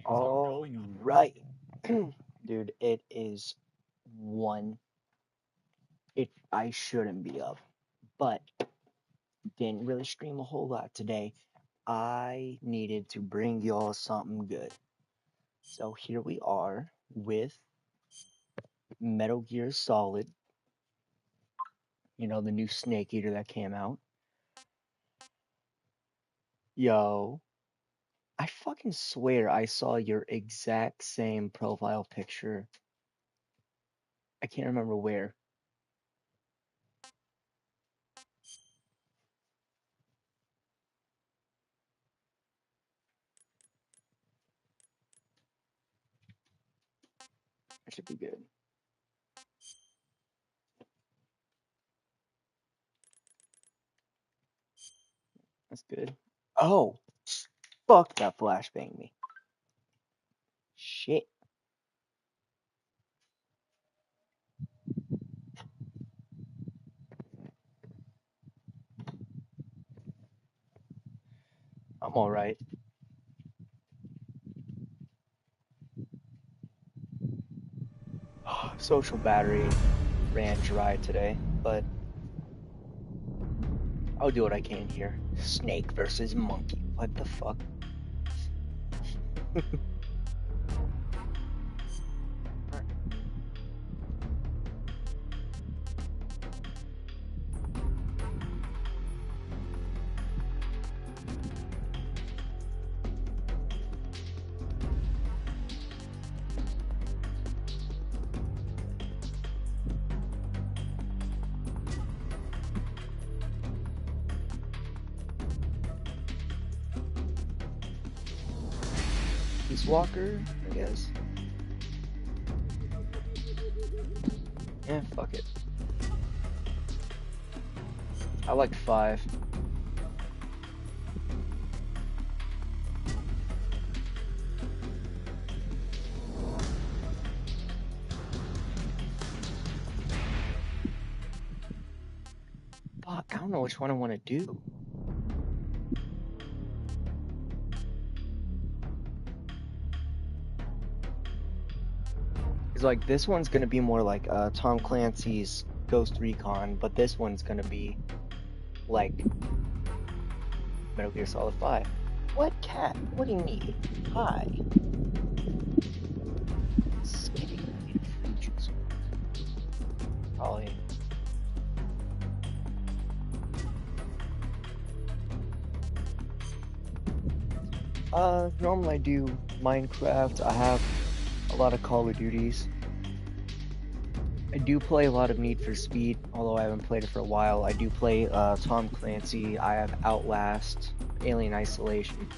All right. Dude, it is one. I shouldn't be up, but didn't really stream a whole lot today. I needed to bring y'all something good. So here we are with Metal Gear Solid, the new Snake Eater that came out. Yo, I fucking swear I saw your exact same profile picture. I can't remember where. That should be good. That's good. Oh, fuck, that flashbang me. Shit. I'm alright. Social battery ran dry today, but I'll do what I can here. Snake versus monkey. What the fuck? Peace Walker, I guess. Yeah, fuck it. I like 5. Fuck, I don't know which one I want to do. Cause like this one's gonna be more like Tom Clancy's Ghost Recon, but this one's gonna be like Metal Gear Solid 5. What cat? What do you need? Hi. Skitty. Probably. Normally I do Minecraft. I have a lot of Call of Duties. I do play a lot of Need for Speed, although I haven't played it for a while. I do play Tom Clancy. I have Outlast, Alien Isolation.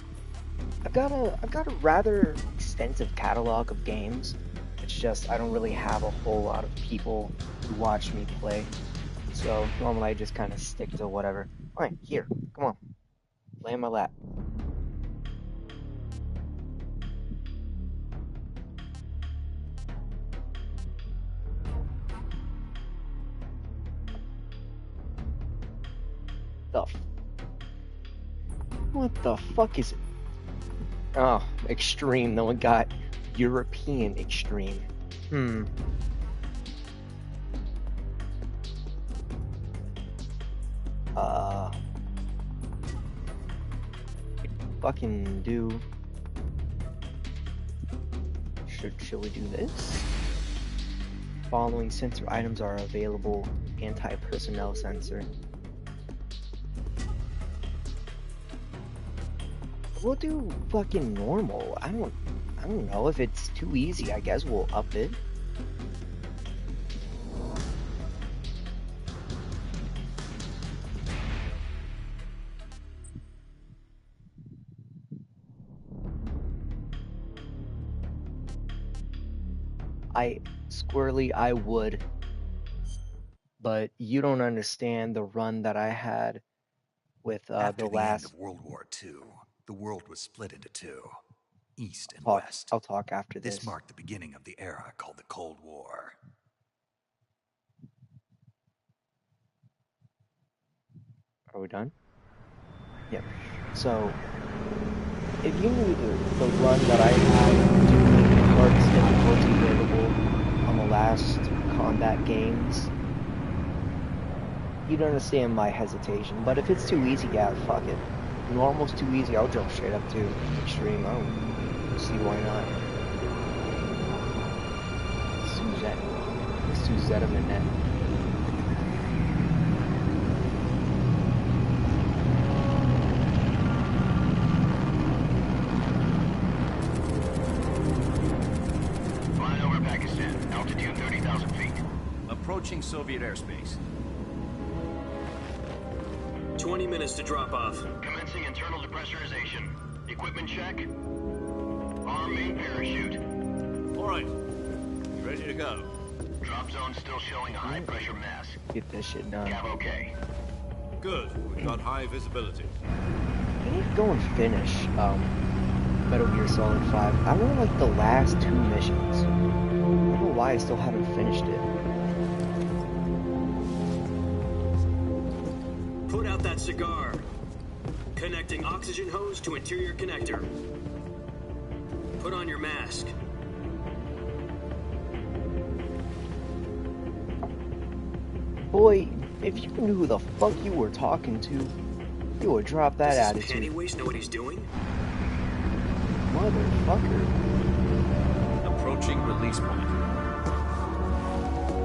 I've got a rather extensive catalog of games. It's just I don't really have a whole lot of people who watch me play. So normally I just kind of stick to whatever. Alright, here, come on. Lay in my lap. The What the fuck is it? Oh, extreme. No one got European extreme. Hmm. Uh. Fucking do. Should we do this? Following sensor items are available. Anti-personnel sensor. We'll do fucking normal. I don't know if it's too easy. I guess we'll up it. I would, but you don't understand the run that I had with After the the end last. of World War II, the world was split into two, East and Talk. West. I'll talk after This this. marked the beginning of the era called the Cold War. Are we done? Yep. So if you knew the run that I had doing the hardest difficulty available on the last combat games, you'd understand my hesitation. But if it's too easy, yeah, fuck it. Normal's too easy, I'll jump straight up to extreme. I don't see why not. Suzette Minette. Flying over Pakistan, altitude 30,000 feet. Approaching Soviet airspace. 20 minutes to drop off. Commencing internal depressurization. Equipment check. Arm main parachute. All right. Ready to go. Drop zone still showing a high pressure mass. Get this shit done. Cav okay. Good. We've got high visibility. I need to go and finish Metal Gear Solid 5. I want like the last 2 missions. I don't know why I still haven't finished it. Put out that cigar. Connecting oxygen hose to interior connector. Put on your mask. Boy, if you knew who the fuck you were talking to, you would drop that Does this attitude. panty waste know what he's doing? Motherfucker. Approaching release point.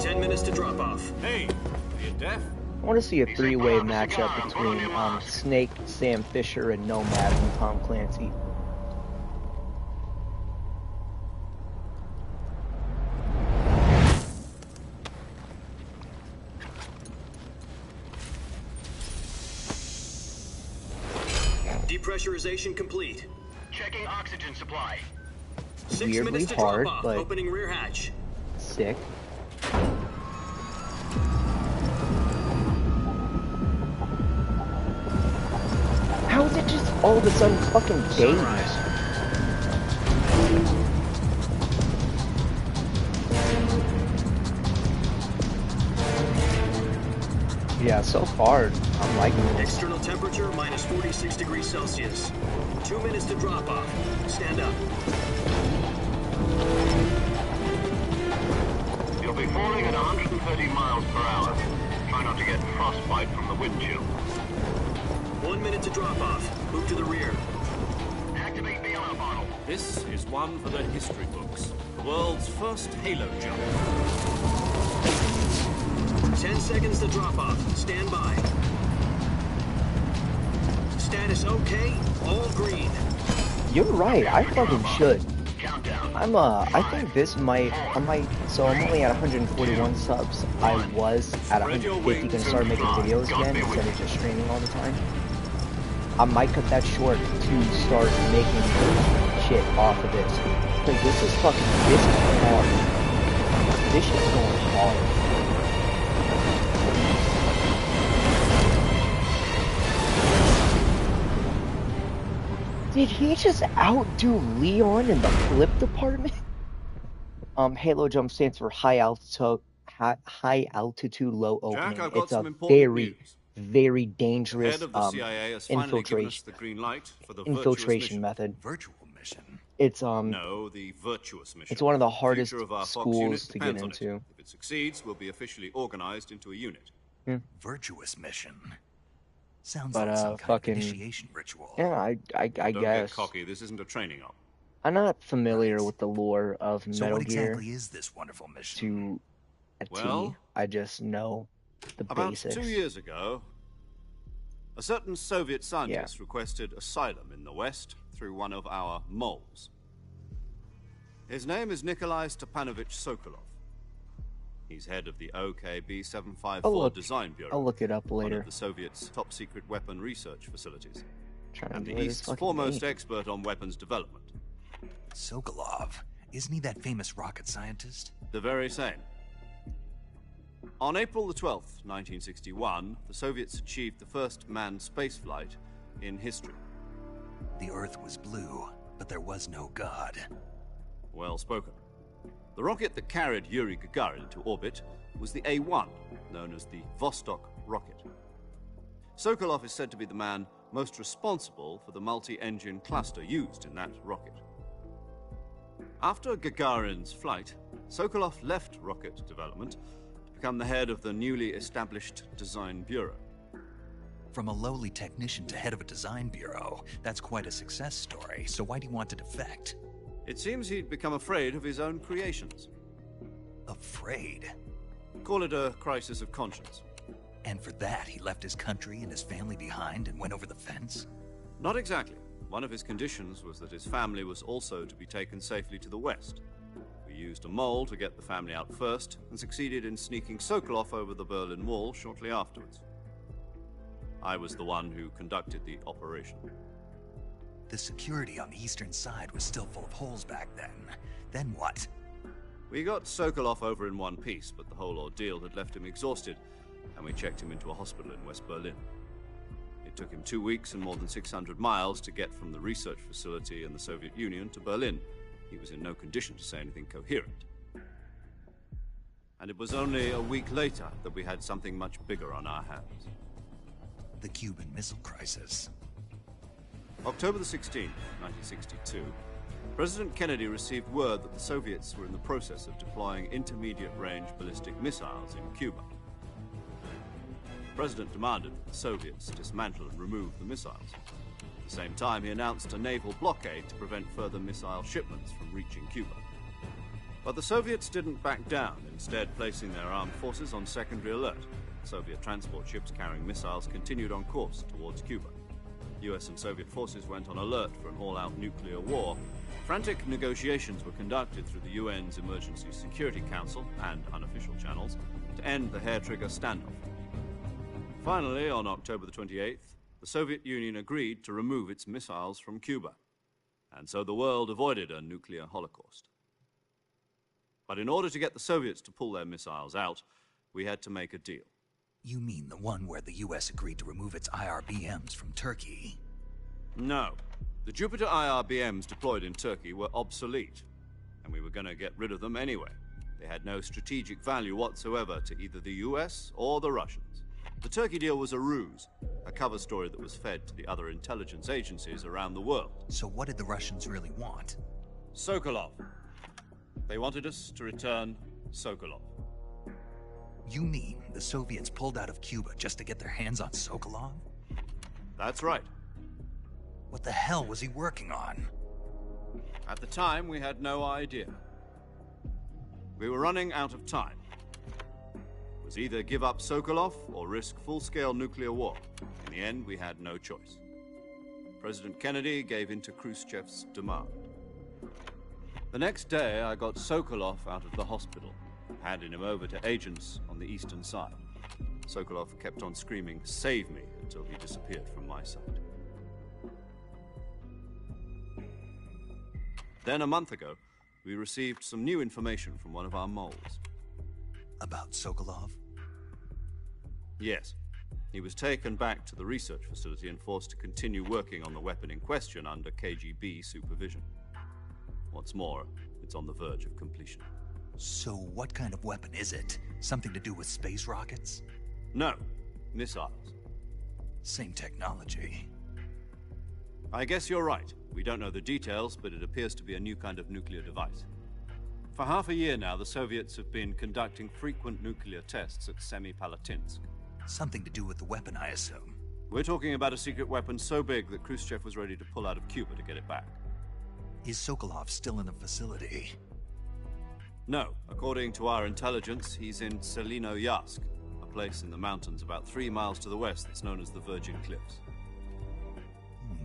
10 minutes to drop off. Hey, are you deaf? I want to see a 3-way matchup between Snake, Sam Fisher, and Nomad from Tom Clancy. Depressurization complete. Checking oxygen supply. 6 Weirdly minutes to hard, drop off. but Opening rear hatch. sick. How is it just all of a sudden fucking days? Yeah, so far, I'm liking this. External temperature minus 46 degrees Celsius. 2 minutes to drop off. Stand up. You'll be falling at 130 miles per hour. Try not to get frostbite from the wind chill. 1 minute to drop off. Move to the rear. Activate bailout bottle. This is one for the history books. The world's first Halo jump. 10 seconds to drop off. Stand by. Status okay. All green. You're right, I fucking should. Countdown. I think this might, so I'm only at 141 subs. I was at 150, gonna start making videos again instead of just streaming all the time. I might cut that short to start making shit off of this. Because this is hard. This shit's going hard. Did he just outdo Leon in the flip department? Halo jump stands for high altitude, low opening. Jack, I've got It's a some important very, news. very The dangerous head of the CIA has finally given us the green light for the infiltration mission. method. Virtual mission. It's No, the virtuous mission. it's one of the The hardest future of our Fox schools unit to get depends on it. into. If it succeeds, we'll be officially organized into a unit. Virtuous mission. Sounds But, like some kind fucking- of initiation ritual. Yeah, I Don't guess. get cocky. This isn't a training op. I'm not familiar with the lore of So Metal what Gear exactly is this wonderful mission? to a T. Well, I just know the About basics. 2 years ago, a certain Soviet scientist requested asylum in the West through one of our moles. His name is Nikolai Stepanovich Sokolov. He's head of the OKB 754 Design Bureau. I'll look it up One later. of the Soviets' top secret weapon research facilities. Trying And to the get his East's fucking foremost name. expert on weapons development. Sokolov. Isn't he that famous rocket scientist? The very same. On April the 12th, 1961, the Soviets achieved the first manned spaceflight in history. The Earth was blue, but there was no God. Well spoken. The rocket that carried Yuri Gagarin into orbit was the A-1, known as the Vostok rocket. Sokolov is said to be the man most responsible for the multi-engine cluster used in that rocket. After Gagarin's flight, Sokolov left rocket development to become the head of the newly established Design Bureau. From a lowly technician to head of a design bureau, that's quite a success story, so why do you want to defect? It seems he'd become afraid of his own creations. Afraid? Call it a crisis of conscience. And for that, he left his country and his family behind and went over the fence? Not exactly. One of his conditions was that his family was also to be taken safely to the west. We used a mole to get the family out first, and succeeded in sneaking Sokolov over the Berlin Wall shortly afterwards. I was the one who conducted the operation. The security on the eastern side was still full of holes back then. Then what? We got Sokolov over in one piece, but the whole ordeal had left him exhausted, and we checked him into a hospital in West Berlin. It took him 2 weeks and more than 600 miles to get from the research facility in the Soviet Union to Berlin. He was in no condition to say anything coherent. And it was only a week later that we had something much bigger on our hands. The Cuban Missile Crisis. October the 16th, 1962, President Kennedy received word that the Soviets were in the process of deploying intermediate-range ballistic missiles in Cuba. The President demanded that the Soviets dismantle and remove the missiles. At the same time, he announced a naval blockade to prevent further missile shipments from reaching Cuba. But the Soviets didn't back down, instead placing their armed forces on secondary alert. Soviet transport ships carrying missiles continued on course towards Cuba. US and Soviet forces went on alert for an all-out nuclear war. Frantic negotiations were conducted through the UN's Emergency Security Council and unofficial channels to end the hair-trigger standoff. Finally, on October the 28th, the Soviet Union agreed to remove its missiles from Cuba, and so the world avoided a nuclear holocaust. But in order to get the Soviets to pull their missiles out, we had to make a deal. You mean the one where the US agreed to remove its IRBMs from Turkey? No. The Jupiter IRBMs deployed in Turkey were obsolete, and we were going to get rid of them anyway. They had no strategic value whatsoever to either the US or the Russians. The Turkey deal was a ruse, a cover story that was fed to the other intelligence agencies around the world. So what did the Russians really want? Sokolov. They wanted us to return Sokolov. You mean the Soviets pulled out of Cuba just to get their hands on Sokolov? That's right. What the hell was he working on? At the time, we had no idea. We were running out of time. It was either give up Sokolov or risk full-scale nuclear war. In the end, we had no choice. President Kennedy gave in to Khrushchev's demand. The next day, I got Sokolov out of the hospital, handing him over to agents on the eastern side. Sokolov kept on screaming, "Save me," until he disappeared from my sight. Then, a month ago, we received some new information from one of our moles. About Sokolov? Yes. He was taken back to the research facility and forced to continue working on the weapon in question under KGB supervision. What's more, it's on the verge of completion. So what kind of weapon is it? Something to do with space rockets? No, missiles. Same technology. I guess you're right. We don't know the details, but it appears to be a new kind of nuclear device. For half a year now, the Soviets have been conducting frequent nuclear tests at Semipalatinsk. Something to do with the weapon, I assume. We're talking about a secret weapon so big that Khrushchev was ready to pull out of Cuba to get it back. Is Sokolov still in the facility? No. According to our intelligence, he's in Selino-Yarsk, a place in the mountains about 3 miles to the west that's known as the Virgin Cliffs.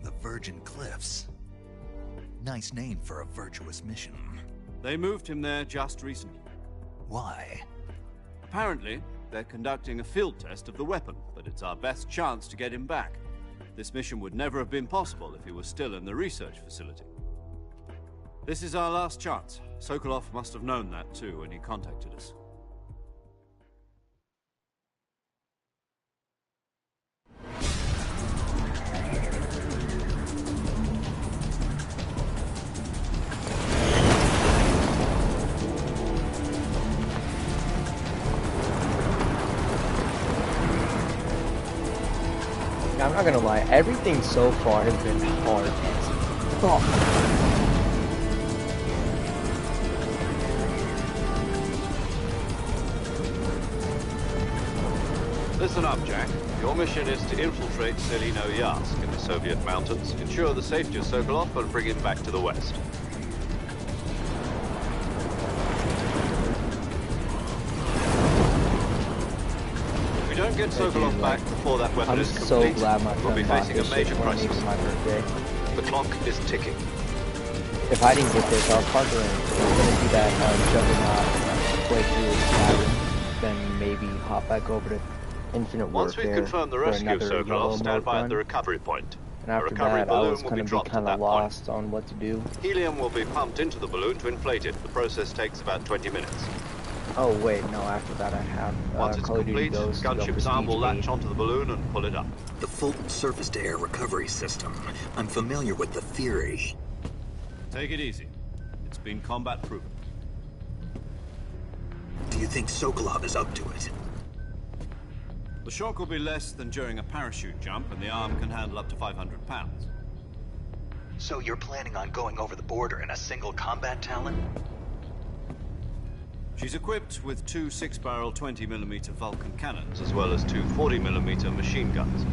The Virgin Cliffs. Nice name for a virtuous mission. They moved him there just recently. Why? Apparently, they're conducting a field test of the weapon, but it's our best chance to get him back. This mission would never have been possible if he was still in the research facility. This is our last chance. Sokolov must have known that too when he contacted us. I'm Not gonna lie, everything so far has been hard as fuck. Listen up, Jack. Your mission is to infiltrate Selino Yask in the Soviet mountains, ensure the safety of Sokolov, and bring him back to the West. If we don't get Sokolov back before that weapon is complete, so glad my we'll be friend facing a major crisis. for my birthday. The clock is ticking. If I didn't get this, I was probably gonna do that Juggernaut playthrough of Skyrim, then maybe hop back over to Infinite Once Warfare we've confirmed the rescue of Sokolov, stand by at the recovery point. And after that, I was going to be kind of lost on what to do. Helium will be pumped into the balloon to inflate it. The process takes about 20 minutes. Oh wait, no, after that I have Once it's complete, gunship's arm will latch onto the balloon and pull it up. The full surface-to-air recovery system. I'm familiar with the theory. Take it easy. It's been combat proven. Do you think Sokolov is up to it? The shock will be less than during a parachute jump, and the arm can handle up to 500 pounds. So you're planning on going over the border in a single combat Talon? She's equipped with two 6-barrel 20mm Vulcan cannons, as well as two 40mm machine guns.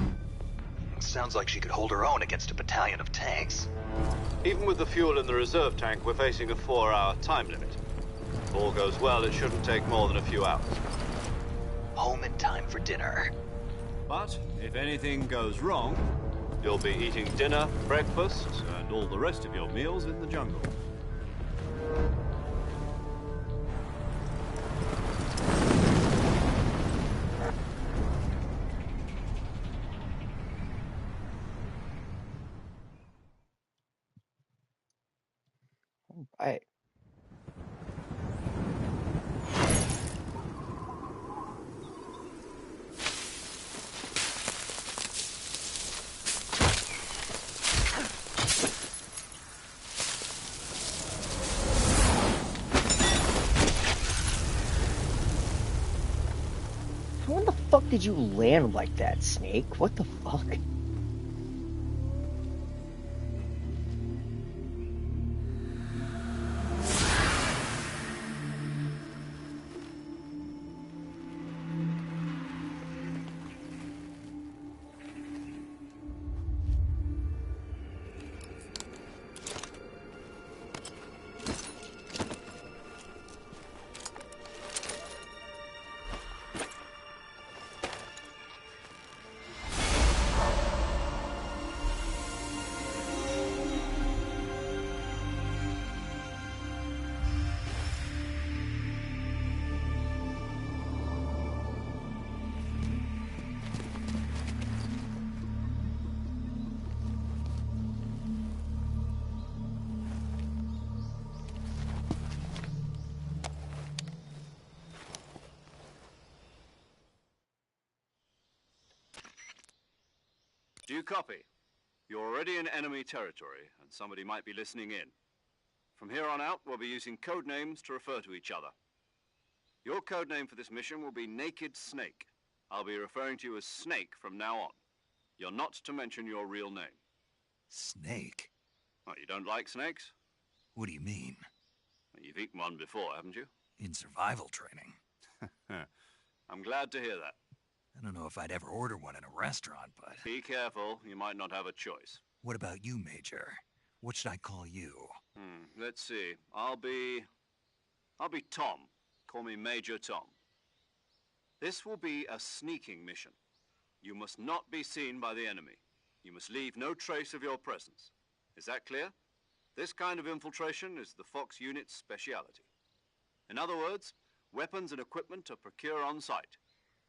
Sounds like she could hold her own against a battalion of tanks. Even with the fuel in the reserve tank, we're facing a 4-hour time limit. If all goes well, it shouldn't take more than a few hours. Home in time for dinner. But if anything goes wrong, you'll be eating dinner, breakfast, and all the rest of your meals in the jungle. I When the fuck did you land like that, Snake? What the fuck? Do you copy? You're already in enemy territory, and somebody might be listening in. From here on out, we'll be using code names to refer to each other. Your code name for this mission will be Naked Snake. I'll be referring to you as Snake from now on. You're not to mention your real name. Snake? Oh, you don't like snakes? What do you mean? Well, you've eaten one before, haven't you? In survival training. I'm glad to hear that. I don't know if I'd ever order one in a restaurant, but... Be careful, you might not have a choice. What about you, Major? What should I call you? Let's see. I'll be Tom. Call me Major Tom. This will be a sneaking mission. You must not be seen by the enemy. You must leave no trace of your presence. Is that clear? This kind of infiltration is the Fox unit's speciality. In other words, weapons and equipment are procure on site.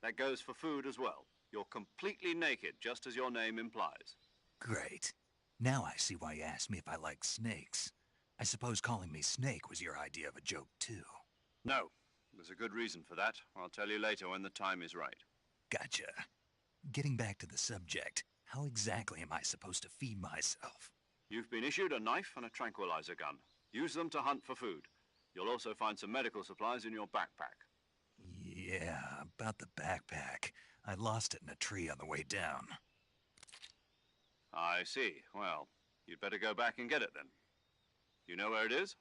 That goes for food as well. You're completely naked, just as your name implies. Great. Now I see why you asked me if I like snakes. I suppose calling me Snake was your idea of a joke, too. No. There's a good reason for that. I'll tell you later when the time is right. Gotcha. Getting back to the subject, how exactly am I supposed to feed myself? You've been issued a knife and a tranquilizer gun. Use them to hunt for food. You'll also find some medical supplies in your backpack. Yeah, about the backpack. I lost it in a tree on the way down. I see. Well, you'd better go back and get it then. You know where it is?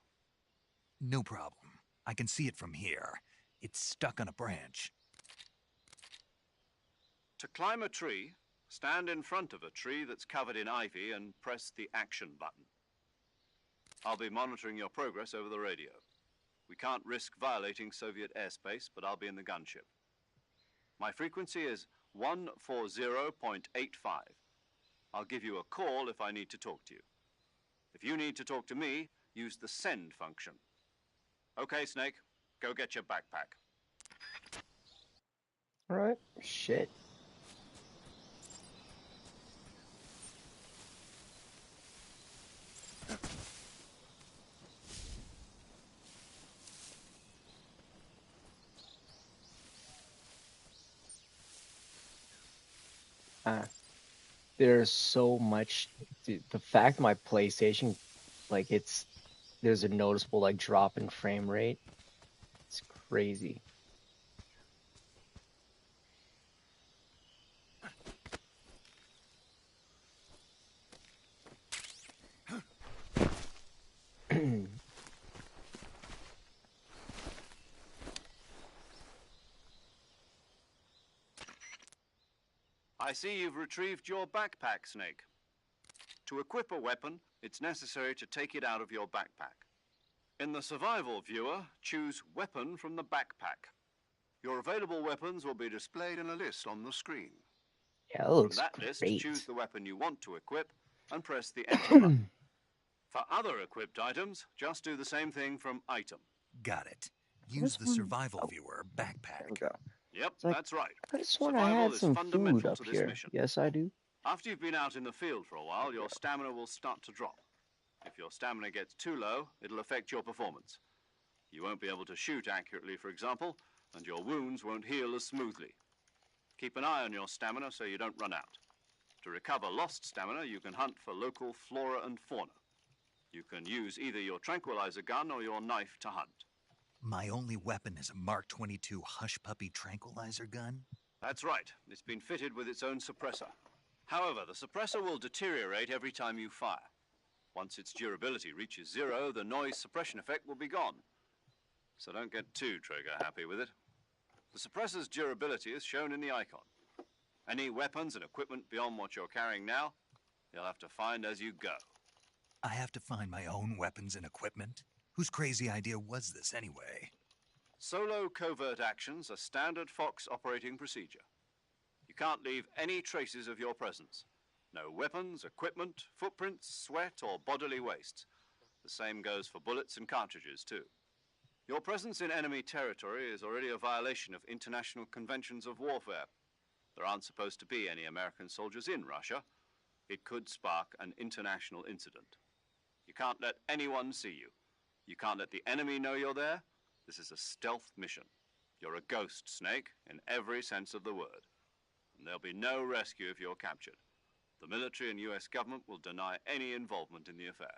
No problem. I can see it from here. It's stuck on a branch. To climb a tree, stand in front of a tree that's covered in ivy and press the action button. I'll be monitoring your progress over the radio. We can't risk violating Soviet airspace, but I'll be in the gunship. My frequency is 140.85. I'll give you a call if I need to talk to you. If you need to talk to me, use the send function. Okay, Snake, go get your backpack. All right. Shit. There's so much. The fact my PlayStation, like there's a noticeable like drop in frame rate. It's crazy. I see you've retrieved your backpack, Snake. To equip a weapon, it's necessary to take it out of your backpack. In the survival viewer, choose Weapon from the backpack. Your available weapons will be displayed in a list on the screen. Yeah, that looks From that great. list, choose the weapon you want to equip and press the Enter button. For other equipped items, just do the same thing from Item. Got it. Use the survival viewer backpack. There we go. Yep, Like, that's right. I just want to Survival add is some food fundamental up to this here. mission. Yes, I do. After you've been out in the field for a while, your stamina will start to drop. If your stamina gets too low, it'll affect your performance. You won't be able to shoot accurately, for example, and your wounds won't heal as smoothly. Keep an eye on your stamina so you don't run out. To recover lost stamina, you can hunt for local flora and fauna. You can use either your tranquilizer gun or your knife to hunt. My only weapon is a Mark 22 Hush Puppy tranquilizer gun? That's right. It's been fitted with its own suppressor. However, the suppressor will deteriorate every time you fire. Once its durability reaches 0, the noise suppression effect will be gone. So don't get too trigger-happy with it. The suppressor's durability is shown in the icon. Any weapons and equipment beyond what you're carrying now, you'll have to find as you go. I have to find my own weapons and equipment? Whose crazy idea was this, anyway? Solo covert actions are standard Fox operating procedure. You can't leave any traces of your presence. No weapons, equipment, footprints, sweat, or bodily wastes. The same goes for bullets and cartridges, too. Your presence in enemy territory is already a violation of international conventions of warfare. There aren't supposed to be any American soldiers in Russia. It could spark an international incident. You can't let anyone see you. You can't let the enemy know you're there. This is a stealth mission. You're a ghost, Snake, in every sense of the word. And there'll be no rescue if you're captured. The military and U.S. government will deny any involvement in the affair.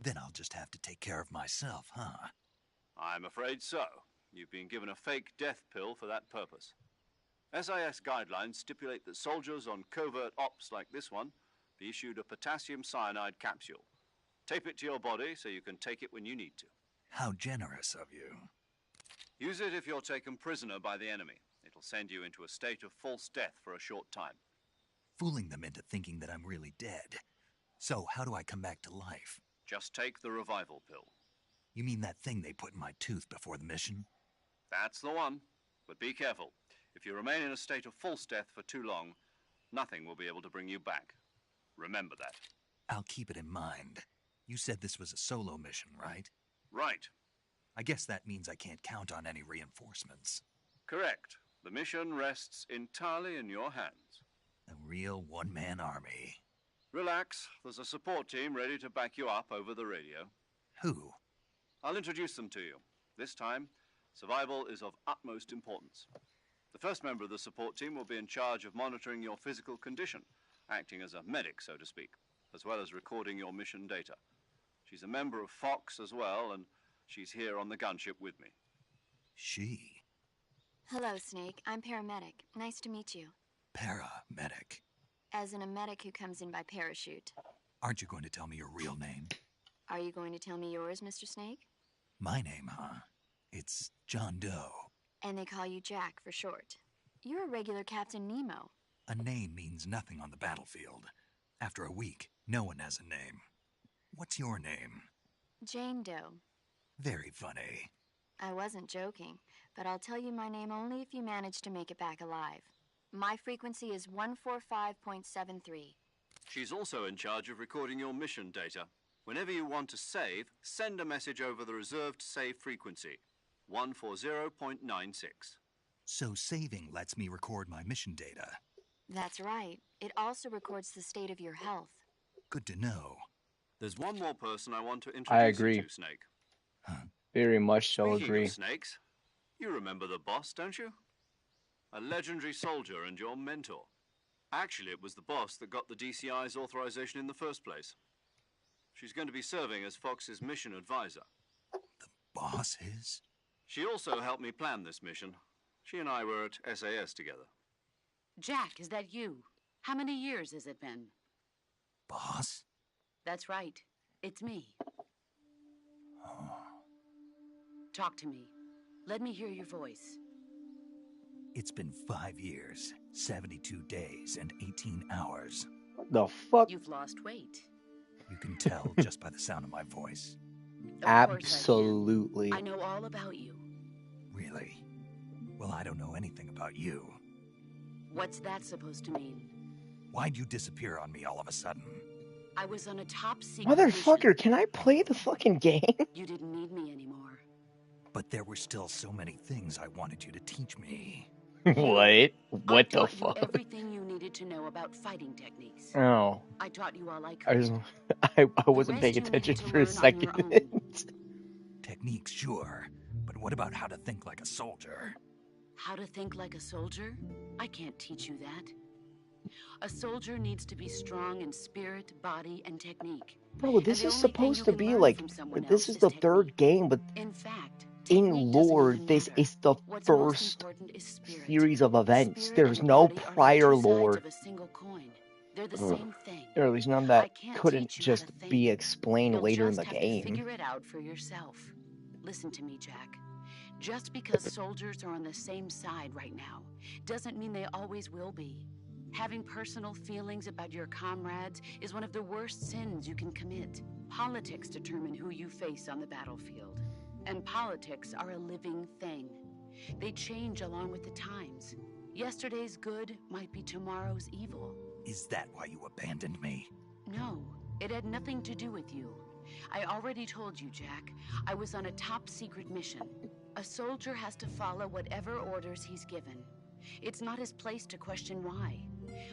Then I'll just have to take care of myself, huh? I'm afraid so. You've been given a fake death pill for that purpose. SIS guidelines stipulate that soldiers on covert ops like this one be issued a potassium cyanide capsule. Tape it to your body so you can take it when you need to. How generous of you. Use it if you're taken prisoner by the enemy. It'll send you into a state of false death for a short time. Fooling them into thinking that I'm really dead. So, how do I come back to life? Just take the revival pill. You mean that thing they put in my tooth before the mission? That's the one. But be careful. If you remain in a state of false death for too long, nothing will be able to bring you back. Remember that. I'll keep it in mind. You said this was a solo mission, right? Right. I guess that means I can't count on any reinforcements. Correct. The mission rests entirely in your hands. A real one-man army. Relax. There's a support team ready to back you up over the radio. Who? I'll introduce them to you. This time, survival is of utmost importance. The first member of the support team will be in charge of monitoring your physical condition, acting as a medic, so to speak, as well as recording your mission data. She's a member of Fox as well, and she's here on the gunship with me. She? Hello, Snake. I'm paramedic. Nice to meet you. Paramedic. As in a medic who comes in by parachute. Aren't you going to tell me your real name? Are you going to tell me yours, Mr. Snake? My name, huh? It's John Doe. And they call you Jack for short. You're a regular Captain Nemo. A name means nothing on the battlefield. After a week, no one has a name. What's your name? Jane Doe. Very funny. I wasn't joking, but I'll tell you my name only if you manage to make it back alive. My frequency is 145.73. She's also in charge of recording your mission data. Whenever you want to save, send a message over the reserved save frequency, 140.96. So saving lets me record my mission data. That's right. It also records the state of your health. Good to know. There's one more person I want to introduce I agree. you to, Snake. Huh? Very much so Speaking agree. of snakes, you remember the boss, don't you? A legendary soldier and your mentor. Actually, it was the boss that got the DCI's authorization in the first place. She's going to be serving as Fox's mission advisor. The boss is? She also helped me plan this mission. She and I were at SAS together. Jack, is that you? How many years has it been? Boss? That's right. It's me. Oh. Talk to me. Let me hear your voice. It's been 5 years, 72 days, and 18 hours. What the fuck? You've lost weight. You can tell just by the sound of my voice. Of course I can. Absolutely. I know all about you. Really? Well, I don't know anything about you. What's that supposed to mean? Why'd you disappear on me all of a sudden? I was on a top secret Motherfucker, mission. can I play the fucking game? You didn't need me anymore. But there were still so many things I wanted you to teach me. What? I What the taught fuck? you everything you needed to know about fighting techniques. Oh, I taught you all I could. I was, I wasn't rest paying you needed attention to for a learn on your second. own. Techniques, sure. But what about how to think like a soldier? How to think like a soldier? I can't teach you that. A soldier needs to be strong in spirit, body, and technique. Bro, this the is only thing supposed you to can be learn like, from someone this else is is the third technique. game, but In fact, in technique doesn't lore, even this matter. is the What's most first important is spirit. series of events. Spirit There's and no body are like prior two sides lore. of a single coin. They're the Ugh. same thing. Or at least none I that can't couldn't teach you how just to think. be explained You'll later in just the have to game. figure it out for yourself. Listen to me, Jack. Just because soldiers are on the same side right now doesn't mean they always will be. Having personal feelings about your comrades is one of the worst sins you can commit. Politics determine who you face on the battlefield. And politics are a living thing. They change along with the times. Yesterday's good might be tomorrow's evil. Is that why you abandoned me? No, it had nothing to do with you. I already told you, Jack. I was on a top secret mission. A soldier has to follow whatever orders he's given. It's not his place to question why.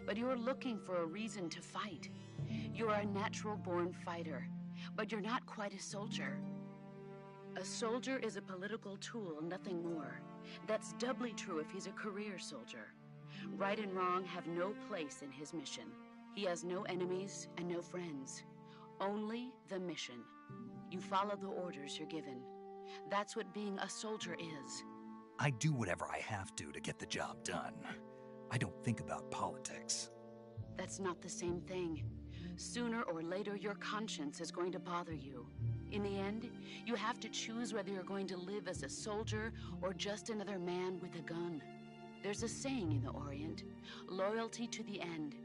But you're looking for a reason to fight. You're a natural-born fighter, but you're not quite a soldier. A soldier is a political tool, nothing more. That's doubly true if he's a career soldier. Right and wrong have no place in his mission. He has no enemies and no friends. Only the mission. You follow the orders you're given. That's what being a soldier is. I do whatever I have to get the job done. I don't think about politics. That's not the same thing. Sooner or later, your conscience is going to bother you. In the end, you have to choose whether you're going to live as a soldier or just another man with a gun. There's a saying in the Orient, loyalty to the end.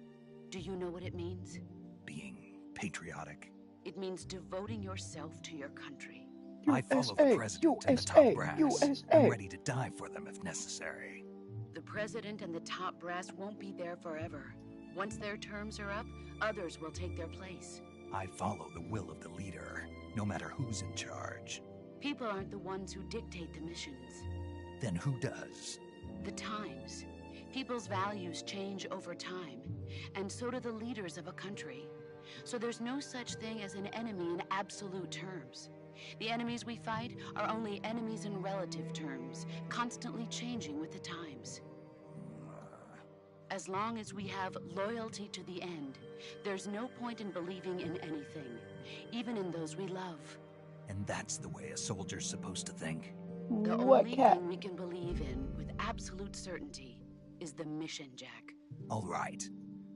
Do you know what it means? Being patriotic. It means devoting yourself to your country. I follow the president and the top brass. I'm ready to die for them if necessary. The president and the top brass won't be there forever. Once their terms are up, others will take their place. I follow the will of the leader, no matter who's in charge. People aren't the ones who dictate the missions. Then who does? The times. People's values change over time, and so do the leaders of a country. So there's no such thing as an enemy in absolute terms. The enemies we fight are only enemies in relative terms, constantly changing with the times. As long as we have loyalty to the end, there's no point in believing in anything, even in those we love. And that's the way a soldier's supposed to think? The only thing we can believe in with absolute certainty is the mission, Jack. All right.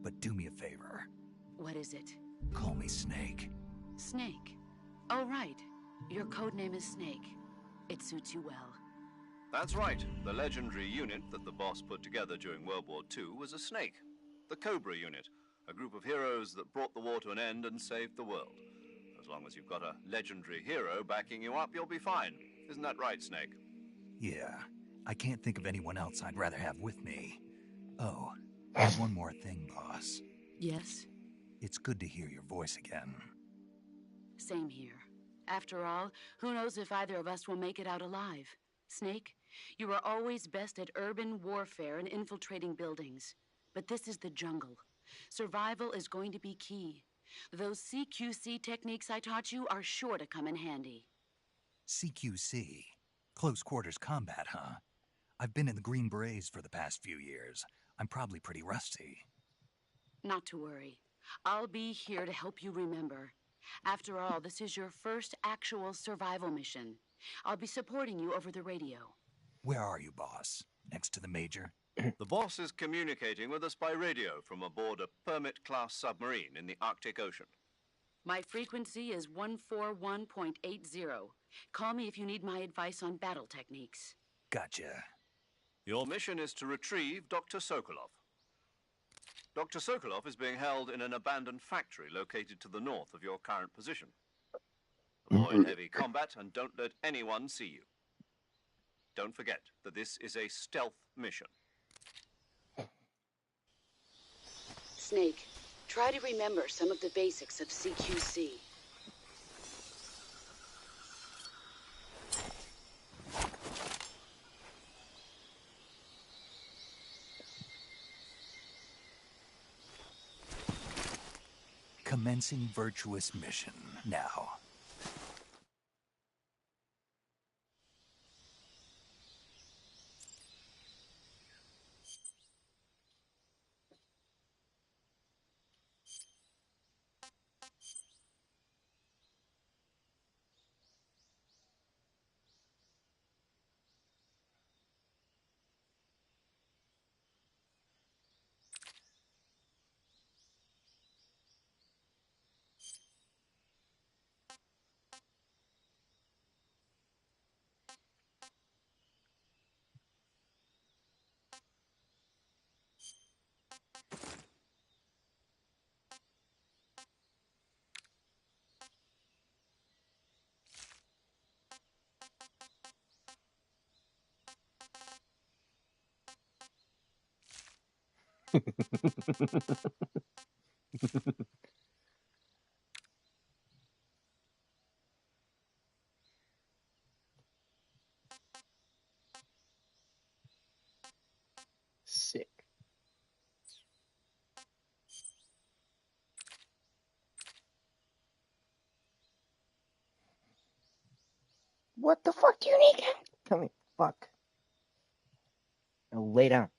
but do me a favor. What is it? Call me Snake. Snake. Oh, right. Your code name is Snake. It suits you well. That's right. The legendary unit that the boss put together during World War II was a Snake. The Cobra unit, a group of heroes that brought the war to an end and saved the world. As long as you've got a legendary hero backing you up, you'll be fine. Isn't that right, Snake? Yeah. I can't think of anyone else I'd rather have with me. Oh, and one more thing, boss. Yes? It's good to hear your voice again. Same here. After all, who knows if either of us will make it out alive? Snake, you are always best at urban warfare and infiltrating buildings. But this is the jungle. Survival is going to be key. Those CQC techniques I taught you are sure to come in handy. CQC? Close quarters combat, huh? I've been in the Green Berets for the past few years. I'm probably pretty rusty. Not to worry. I'll be here to help you remember. After all, this is your first actual survival mission. I'll be supporting you over the radio. Where are you, boss? Next to the Major? The boss is communicating with us by radio from aboard a Permit-class submarine in the Arctic Ocean. My frequency is 141.80. Call me if you need my advice on battle techniques. Gotcha. Your mission is to retrieve Dr. Sokolov. Dr. Sokolov is being held in an abandoned factory located to the north of your current position. Avoid heavy combat and don't let anyone see you. Don't forget that this is a stealth mission. Snake, try to remember some of the basics of CQC. Commencing virtuous mission now. Sick. What the fuck do you need? Come here. Fuck. Now lay down.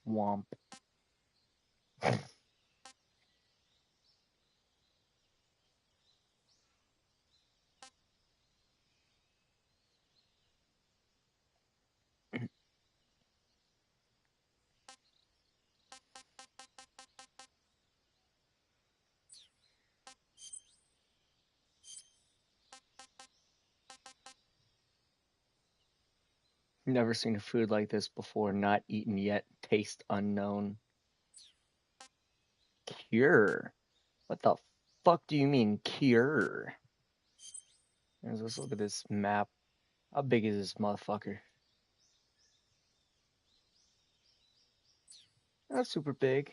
Womp. Never seen a food like this before. Not eaten yet. Taste unknown. Cure. What the fuck do you mean, cure? Let's look at this map. How big is this motherfucker? Not super big.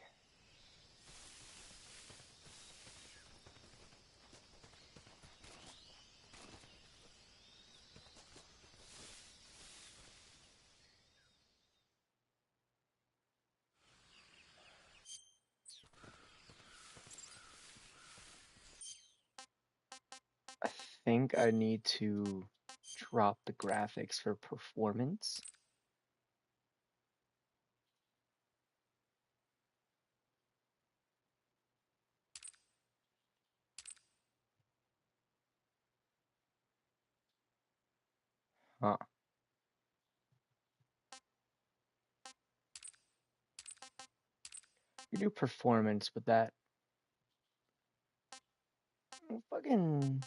I think I need to drop the graphics for performance. Huh. You do performance with that. Fucking.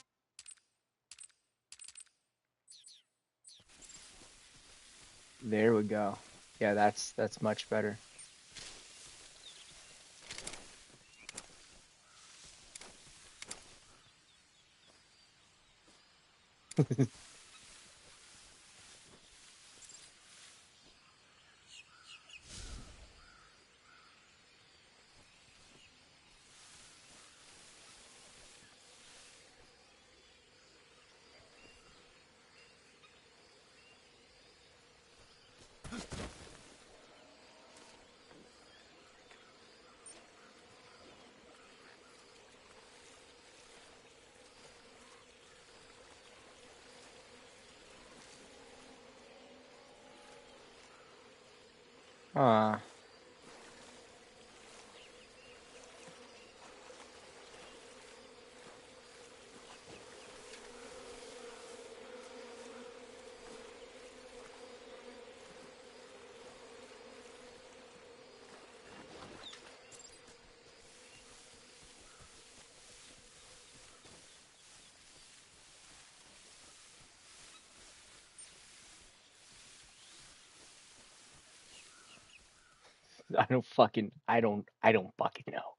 There we go. Yeah, that's much better. Ah. I don't fucking know.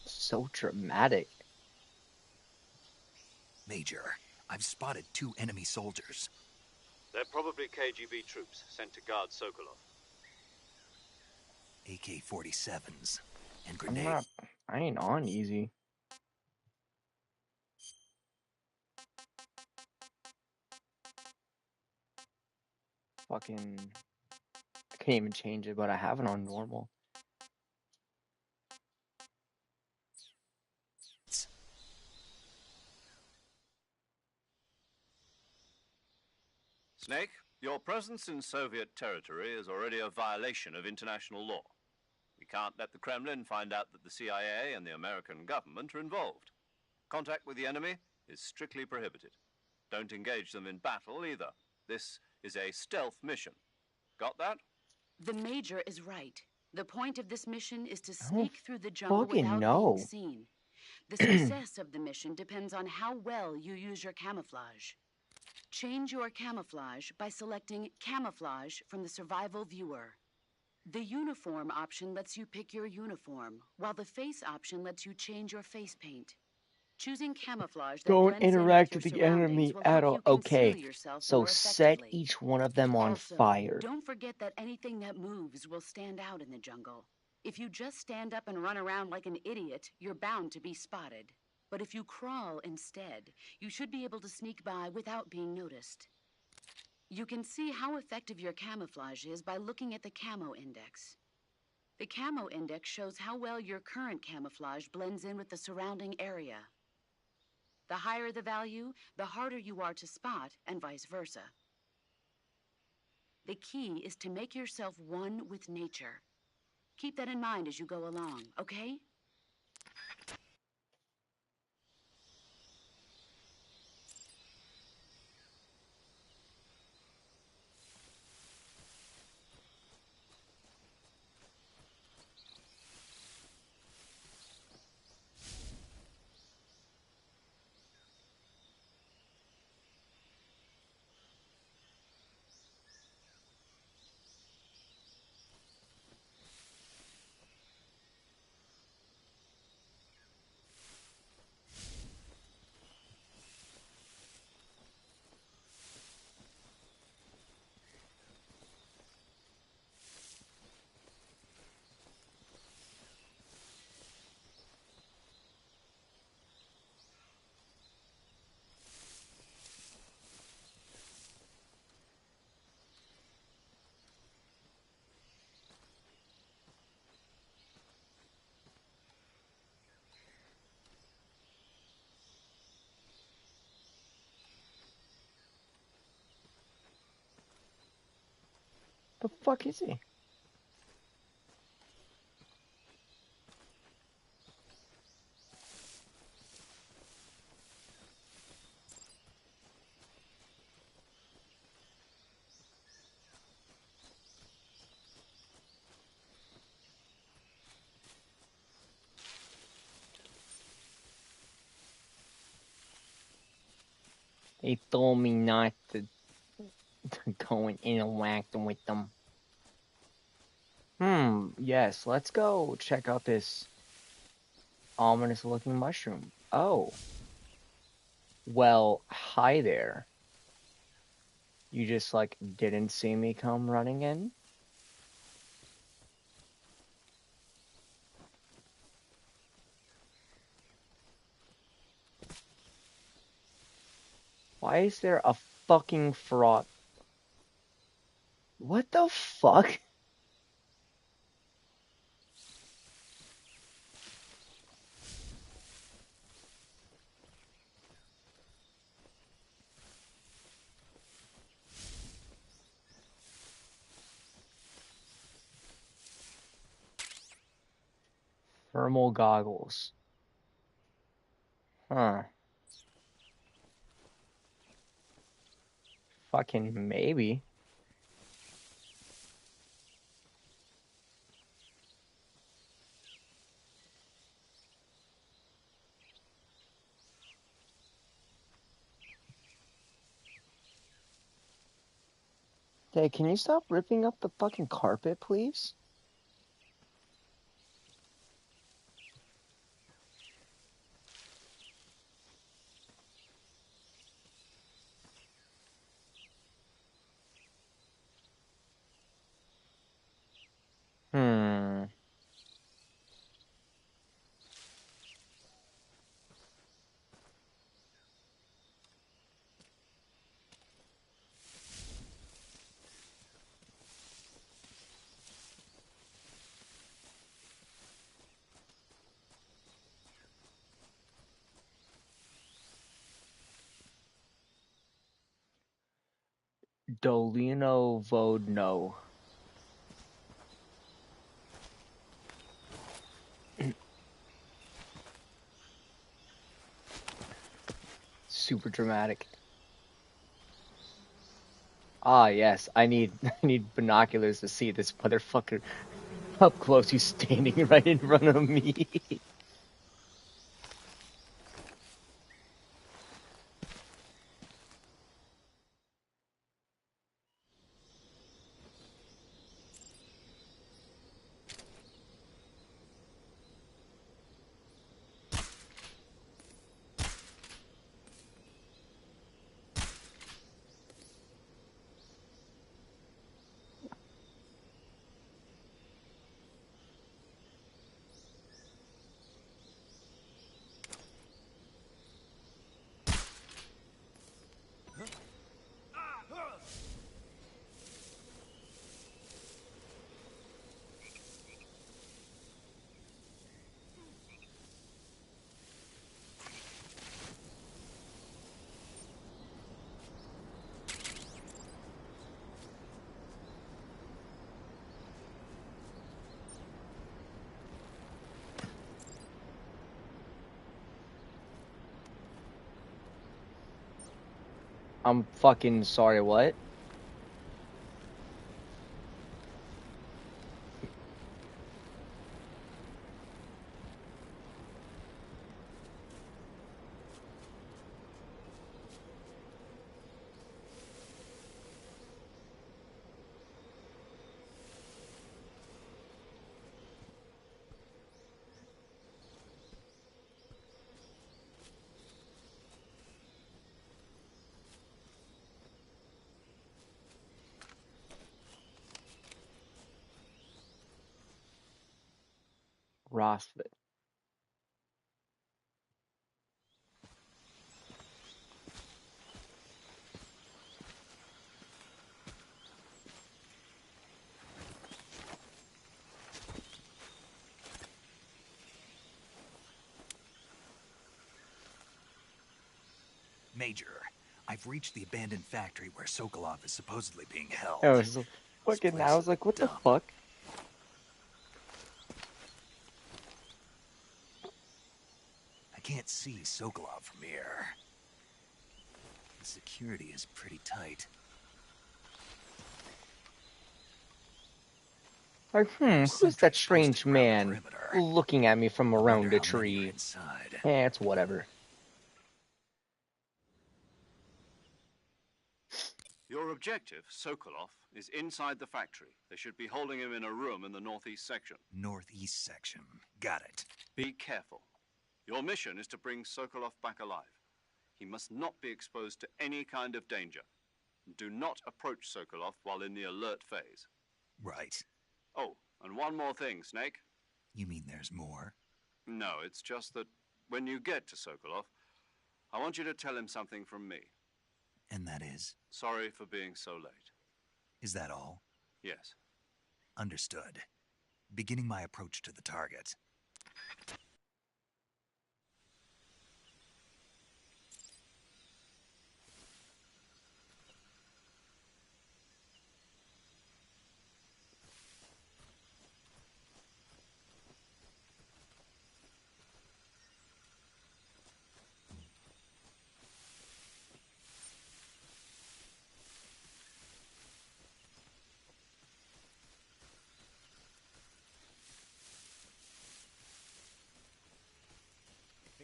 So dramatic. Major, I've spotted 2 enemy soldiers. They're probably KGB troops sent to guard Sokolov. AK-47s and I'm grenades. not. I ain't on easy. Fucking. I can't even change it, but I have it on normal. Snake, your presence in Soviet territory is already a violation of international law. We can't let the Kremlin find out that the CIA and the American government are involved. Contact with the enemy is strictly prohibited. Don't engage them in battle either. This is a stealth mission. Got that? The Major is right. The point of this mission is to I don't sneak through the jungle fucking without being know. seen. The success of the mission depends on how well you use your camouflage. Change your camouflage by selecting Camouflage from the Survival Viewer. The Uniform option lets you pick your uniform, while the Face option lets you change your face paint. Choosing camouflage that Don't blends in with interact your with the surroundings enemy will at help all. you conceal Okay, yourself so more set effectively. each one of them on Also, fire. don't forget that anything that moves will stand out in the jungle. If you just stand up and run around like an idiot, you're bound to be spotted. But if you crawl instead, you should be able to sneak by without being noticed. You can see how effective your camouflage is by looking at the Camo Index. The Camo Index shows how well your current camouflage blends in with the surrounding area. The higher the value, the harder you are to spot, and vice versa. The key is to make yourself one with nature. Keep that in mind as you go along, okay? The fuck is he? They told me not to go and interact with them. Yes, let's go check out this ominous looking mushroom. Oh. Well, hi there. You just, like, didn't see me come running in? Why is there a fucking frog? What the fuck? Thermal goggles. Huh. Fucking maybe. Hey, can you stop ripping up the fucking carpet, please? Hmm. Dolino Vodno. Super dramatic. Ah, yes, I need binoculars to see this motherfucker up close. He's standing right in front of me. I'm fucking sorry, what? Rosford. Major, I've reached the abandoned factory where Sokolov is supposedly being held. Oh, Fucking, I was like, what the fuck? I can't see Sokolov from here. The security is pretty tight. Like, who's that strange man looking at me from around a tree? Eh, it's whatever. Your objective, Sokolov, is inside the factory. They should be holding him in a room in the northeast section. Northeast section. Got it. Be careful. Your mission is to bring Sokolov back alive. He must not be exposed to any kind of danger. Do not approach Sokolov while in the alert phase. Right. Oh, and one more thing, Snek. You mean there's more? No, it's just that when you get to Sokolov, I want you to tell him something from me. And that is? Sorry for being so late. Is that all? Yes. Understood. Beginning my approach to the target.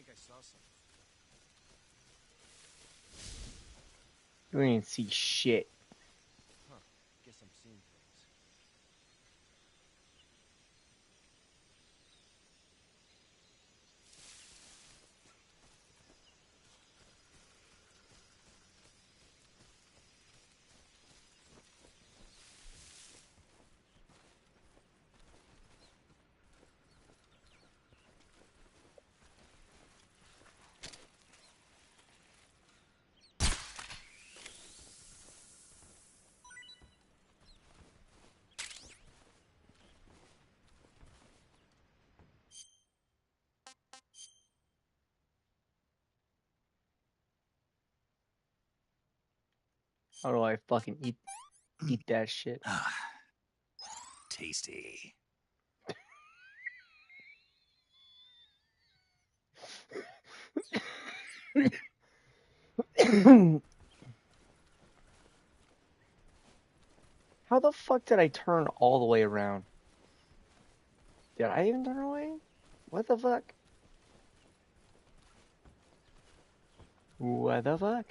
I saw something. You ain't see shit. Huh. Guess I'm seeing things. How do I fucking eat that shit? Tasty. How the fuck did I turn all the way around? Did I even turn away? What the fuck? What the fuck?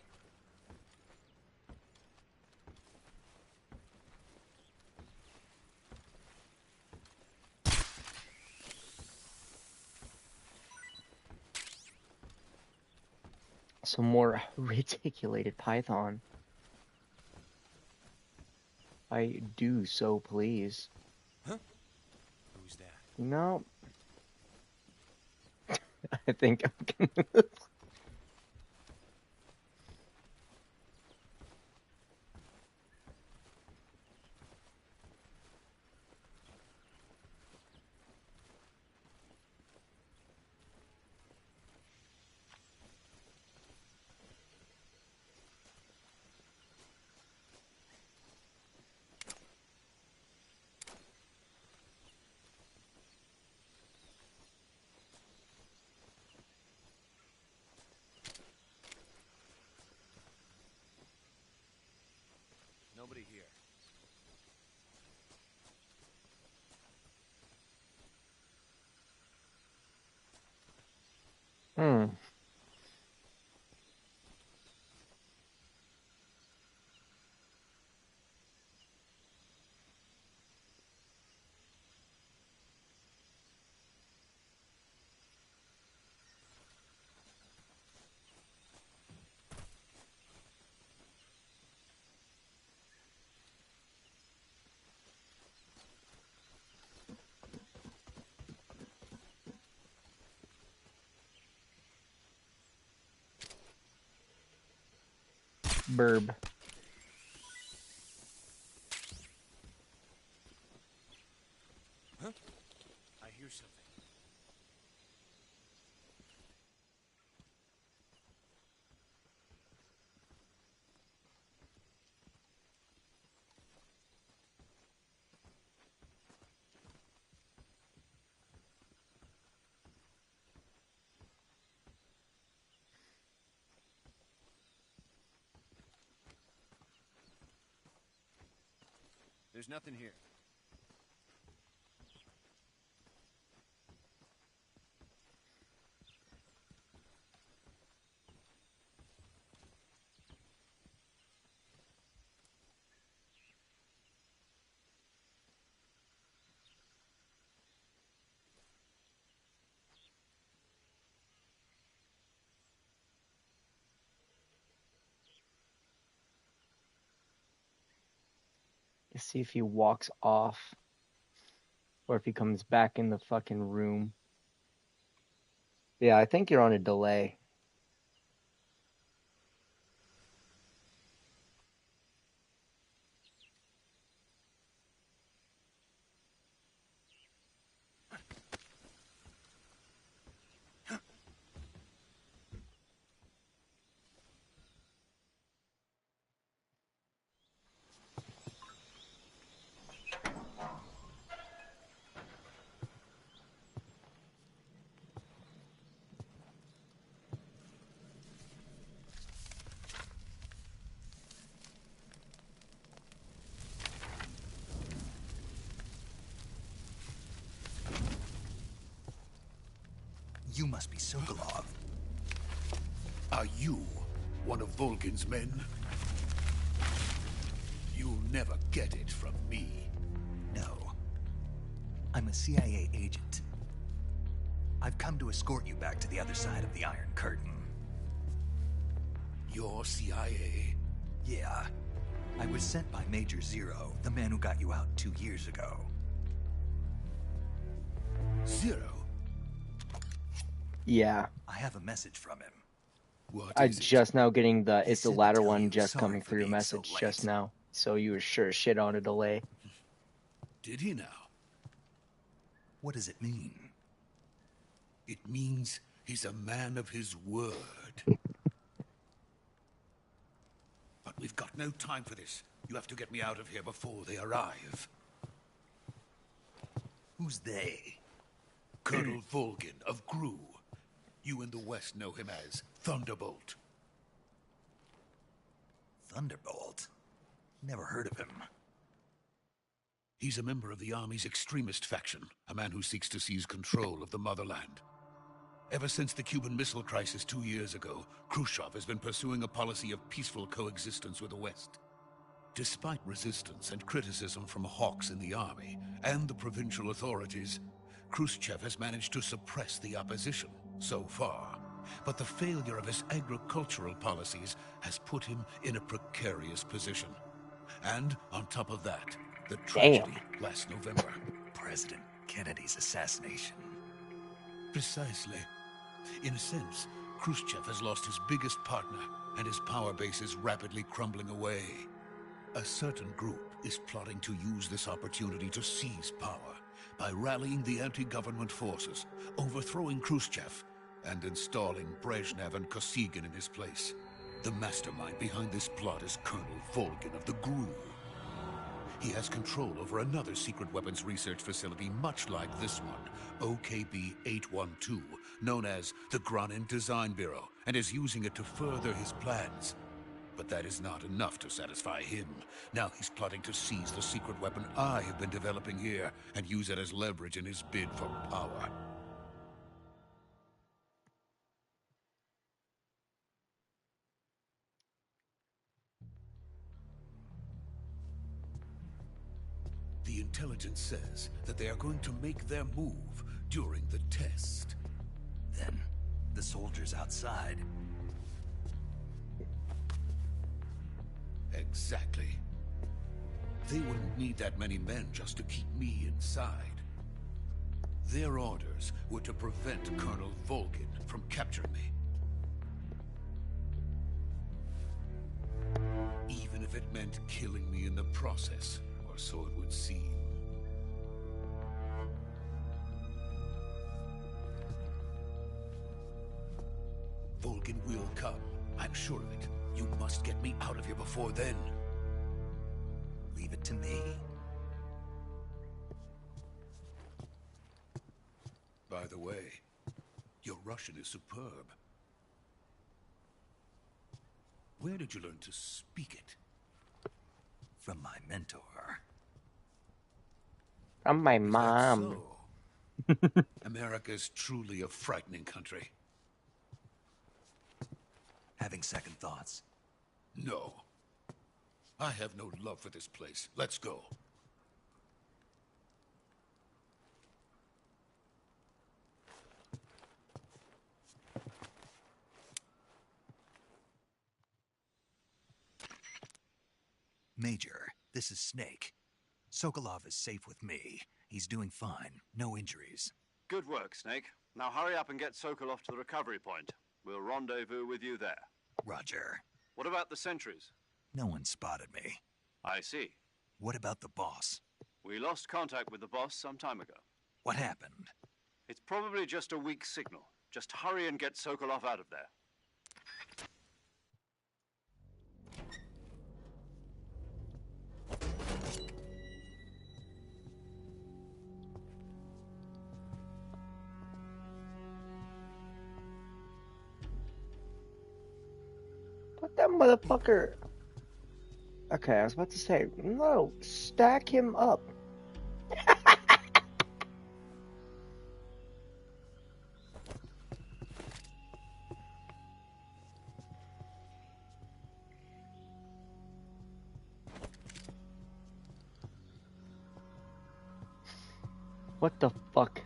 Some more reticulated python. I do so please. Huh? Who's that? No. I think I'm gonna... Nobody here. Burb. Huh? I hear something. There's nothing here. Let's see if he walks off or if he comes back in the fucking room. Yeah, I think you're on a delay. You must be Sokolov. Are you one of Volgin's men? You'll never get it from me. No. I'm a CIA agent. I've come to escort you back to the other side of the Iron Curtain. You're CIA? Yeah. I was sent by Major Zero, the man who got you out 2 years ago. Zero? Yeah. I have a message from him. I'm just now getting it's the latter one just sorry coming for through being message so late. just now. So you were sure as shit on a delay. Did he now? What does it mean? It means he's a man of his word. But we've got no time for this. You have to get me out of here before they arrive. Who's they? Colonel Volgin of Gru. You in the West know him as Thunderbolt. Thunderbolt? Never heard of him. He's a member of the Army's extremist faction, a man who seeks to seize control of the motherland. Ever since the Cuban Missile Crisis 2 years ago, Khrushchev has been pursuing a policy of peaceful coexistence with the West. Despite resistance and criticism from hawks in the army and the provincial authorities, Khrushchev has managed to suppress the opposition so far. But the failure of his agricultural policies has put him in a precarious position. And on top of that, the tragedy last November. President Kennedy's assassination. Precisely. In a sense, Khrushchev has lost his biggest partner, and his power base is rapidly crumbling away. A certain group is plotting to use this opportunity to seize power by rallying the anti-government forces, overthrowing Khrushchev, and installing Brezhnev and Kosygin in his place. The mastermind behind this plot is Colonel Volgin of the GRU. He has control over another secret weapons research facility much like this one, OKB-812, known as the Granin Design Bureau, and is using it to further his plans. But that is not enough to satisfy him. Now he's plotting to seize the secret weapon I have been developing here and use it as leverage in his bid for power. The intelligence says that they are going to make their move during the test. Then, the soldiers outside. Exactly. They wouldn't need that many men just to keep me inside. Their orders were to prevent Colonel Volgin from capturing me. Even if it meant killing me in the process, or so it would seem. Volgin will come. I'm sure of it. You must get me out of here before then. Leave it to me. By the way, your Russian is superb. Where did you learn to speak it? From my mentor. From my Is that mom. so? America is truly a frightening country. Having second thoughts? No. I have no love for this place. Let's go. Major, this is Snake. Sokolov is safe with me. He's doing fine. No injuries. Good work, Snake. Now hurry up and get Sokolov to the recovery point. We'll rendezvous with you there. Roger. What about the sentries? No one spotted me. I see. What about the boss? We lost contact with the boss some time ago. What happened? It's probably just a weak signal. Just hurry and get Sokolov out of there. What that motherfucker? Okay, I was about to say, no, stack him up. What the fuck?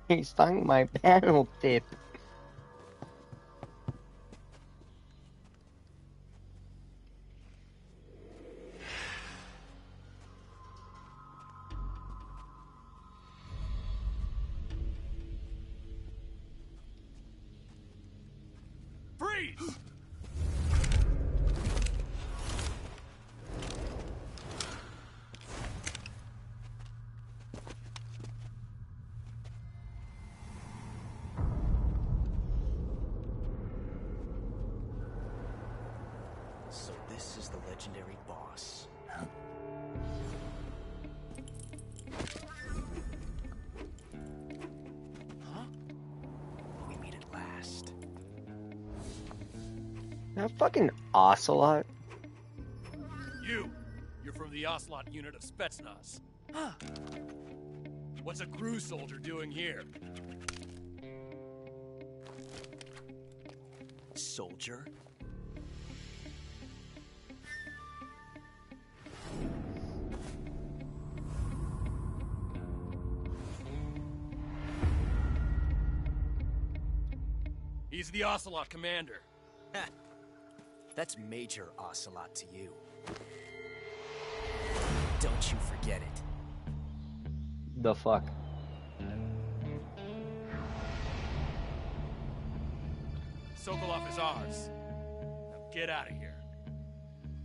He stung my panel tip. Freeze! So this is the legendary boss. Huh? We meet at last. That fucking ocelot. You're from the Ocelot unit of Spetsnaz. Huh. What's a crew soldier doing here? Soldier? He's the Ocelot commander. Ha! That's Major Ocelot to you. Don't you forget it. The fuck? Sokolov is ours. Now get out of here.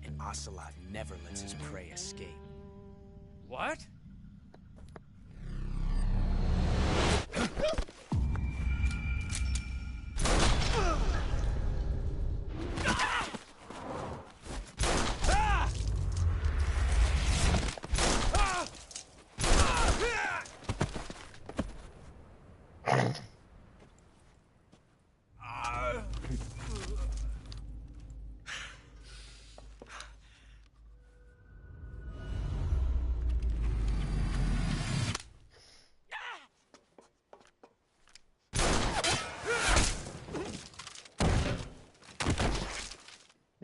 And Ocelot never lets his prey escape. What?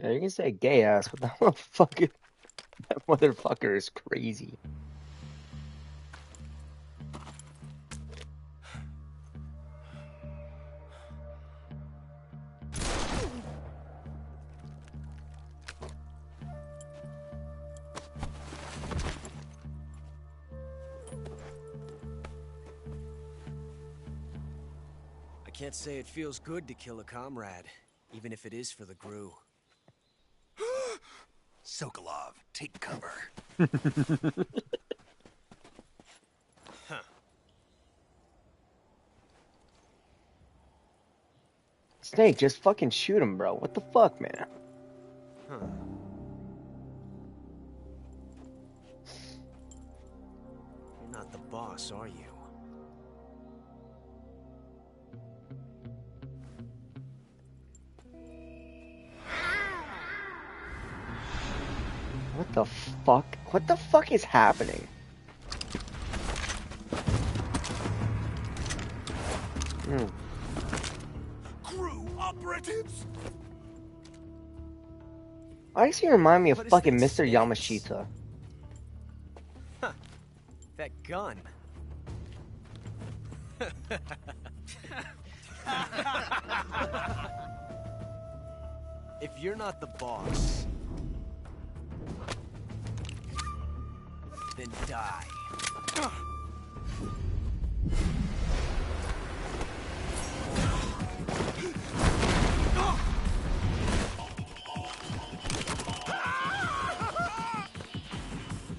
Yeah, you can say gay ass, but that motherfucker is crazy. I can't say it feels good to kill a comrade, even if it is for the GRU. Sokolov, take cover. Huh. Snake, just fucking shoot him, bro. What the fuck, man? Huh. You're not the boss, are you? What the fuck? What the fuck is happening? Crew operatives. Why does he remind me of What is fucking that Mr. stance? Yamashita? Huh. That gun. If you're not the boss, then die.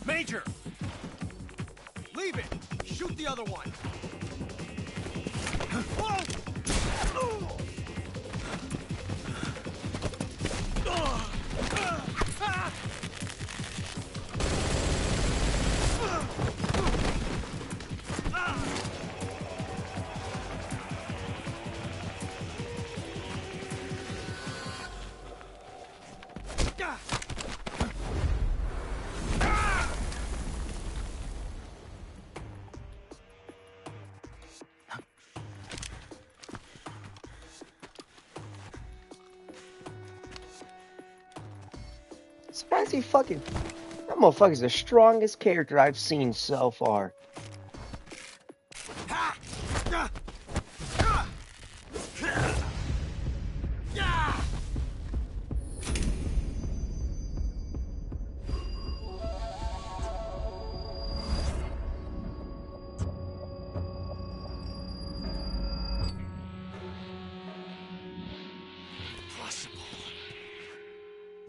Major! Leave it! Shoot the other one! Why is he fucking... That motherfucker's the strongest character I've seen so far.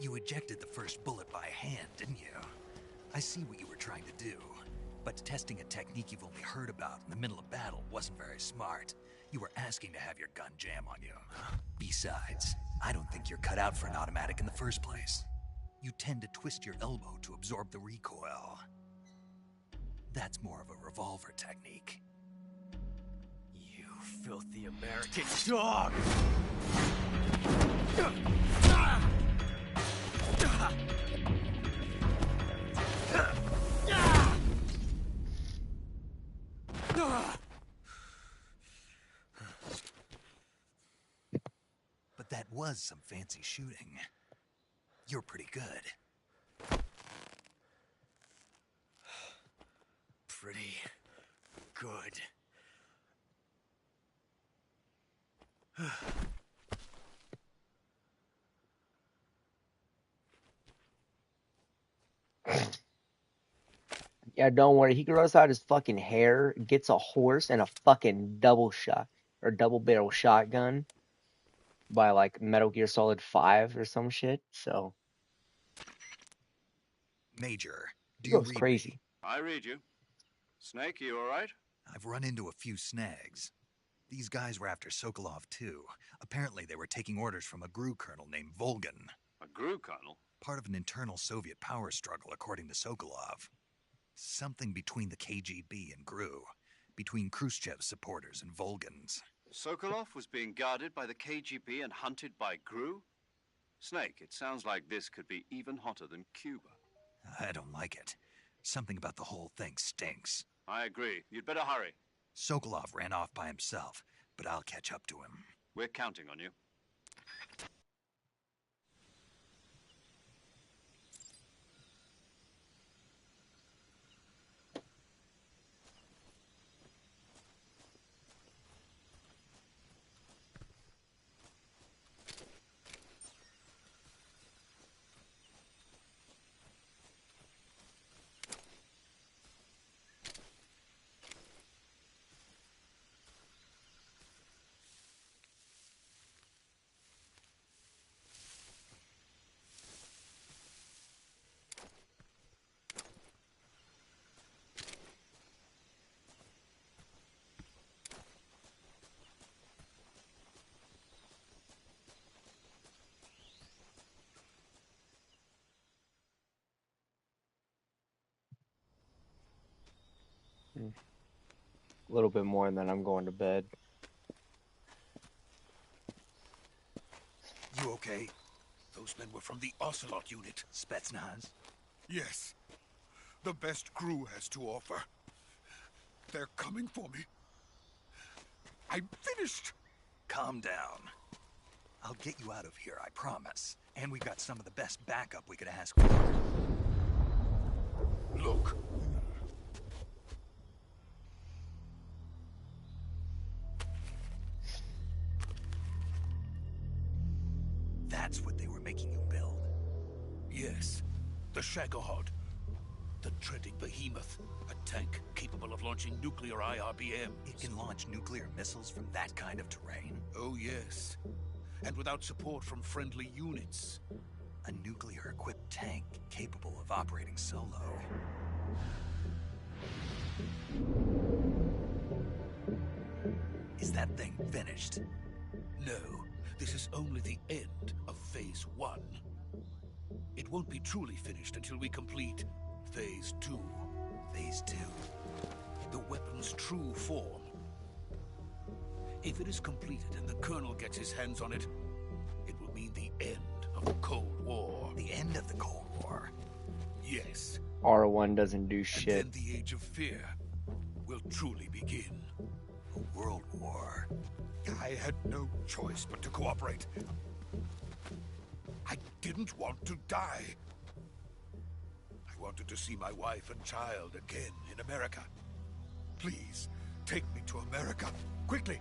You ejected the first bullet by hand, didn't you? I see what you were trying to do. But testing a technique you've only heard about in the middle of battle wasn't very smart. You were asking to have your gun jam on you. Besides, I don't think you're cut out for an automatic in the first place. You tend to twist your elbow to absorb the recoil. That's more of a revolver technique. You filthy American dog! But that was some fancy shooting. You're pretty good. Pretty good. Yeah, don't worry. He grows out his fucking hair, gets a horse, and a fucking double shot or double barrel shotgun by like Metal Gear Solid 5 or some shit. So Major, he do you goes read crazy. me? I read you. Snake, you all right? I've run into a few snags. These guys were after Sokolov too. Apparently they were taking orders from a GRU colonel named Volgan. A GRU colonel? Part of an internal Soviet power struggle, according to Sokolov. Something between the KGB and GRU. Between Khrushchev's supporters and Volgan's. Sokolov was being guarded by the KGB and hunted by GRU? Snake, it sounds like this could be even hotter than Cuba. I don't like it. Something about the whole thing stinks. I agree. You'd better hurry. Sokolov ran off by himself, but I'll catch up to him. We're counting on you. A little bit more and then I'm going to bed. You okay? Those men were from the Ocelot unit. Spetsnaz? Yes. The best crew has to offer. They're coming for me. I'm finished. Calm down. I'll get you out of here, I promise. And we've got some of the best backup we could ask for. Look. That's what they were making you build? Yes. The Shagohod. The treading behemoth. A tank capable of launching nuclear IRBMs. It can launch nuclear missiles from that kind of terrain? Oh, yes. And without support from friendly units. A nuclear-equipped tank capable of operating solo. Is that thing finished? No. This is only the end of Phase 1. It won't be truly finished until we complete Phase 2. Phase 2? The weapon's true form. If it is completed and the Colonel gets his hands on it, it will mean the end of the Cold War. The end of the Cold War? Yes. R1 doesn't do shit. And then the Age of Fear will truly begin. A world war. I had no choice but to cooperate. I didn't want to die. I wanted to see my wife and child again in America. Please, take me to America, quickly.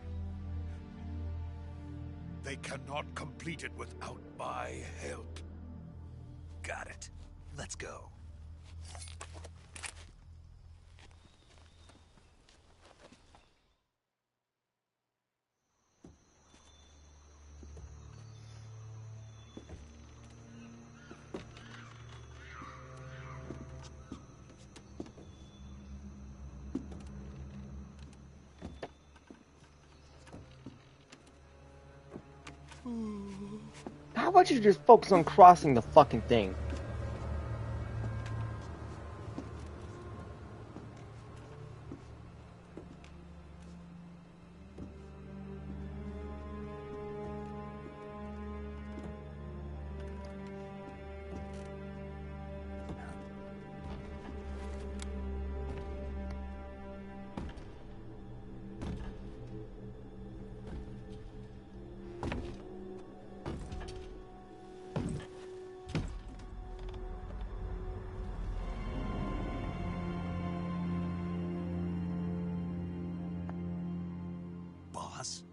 They cannot complete it without my help. Got it. Let's go. How about you just focus on crossing the fucking thing? Boss?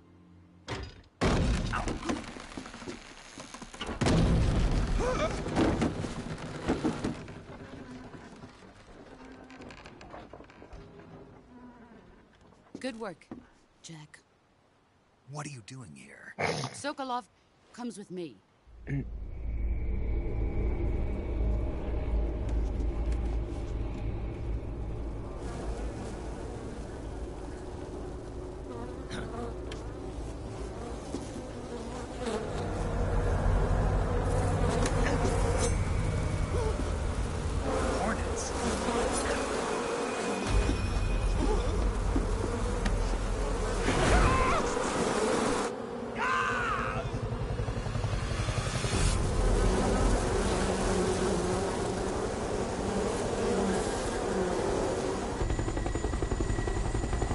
Good work, Jack. What are you doing here? Sokolov comes with me. Hornets?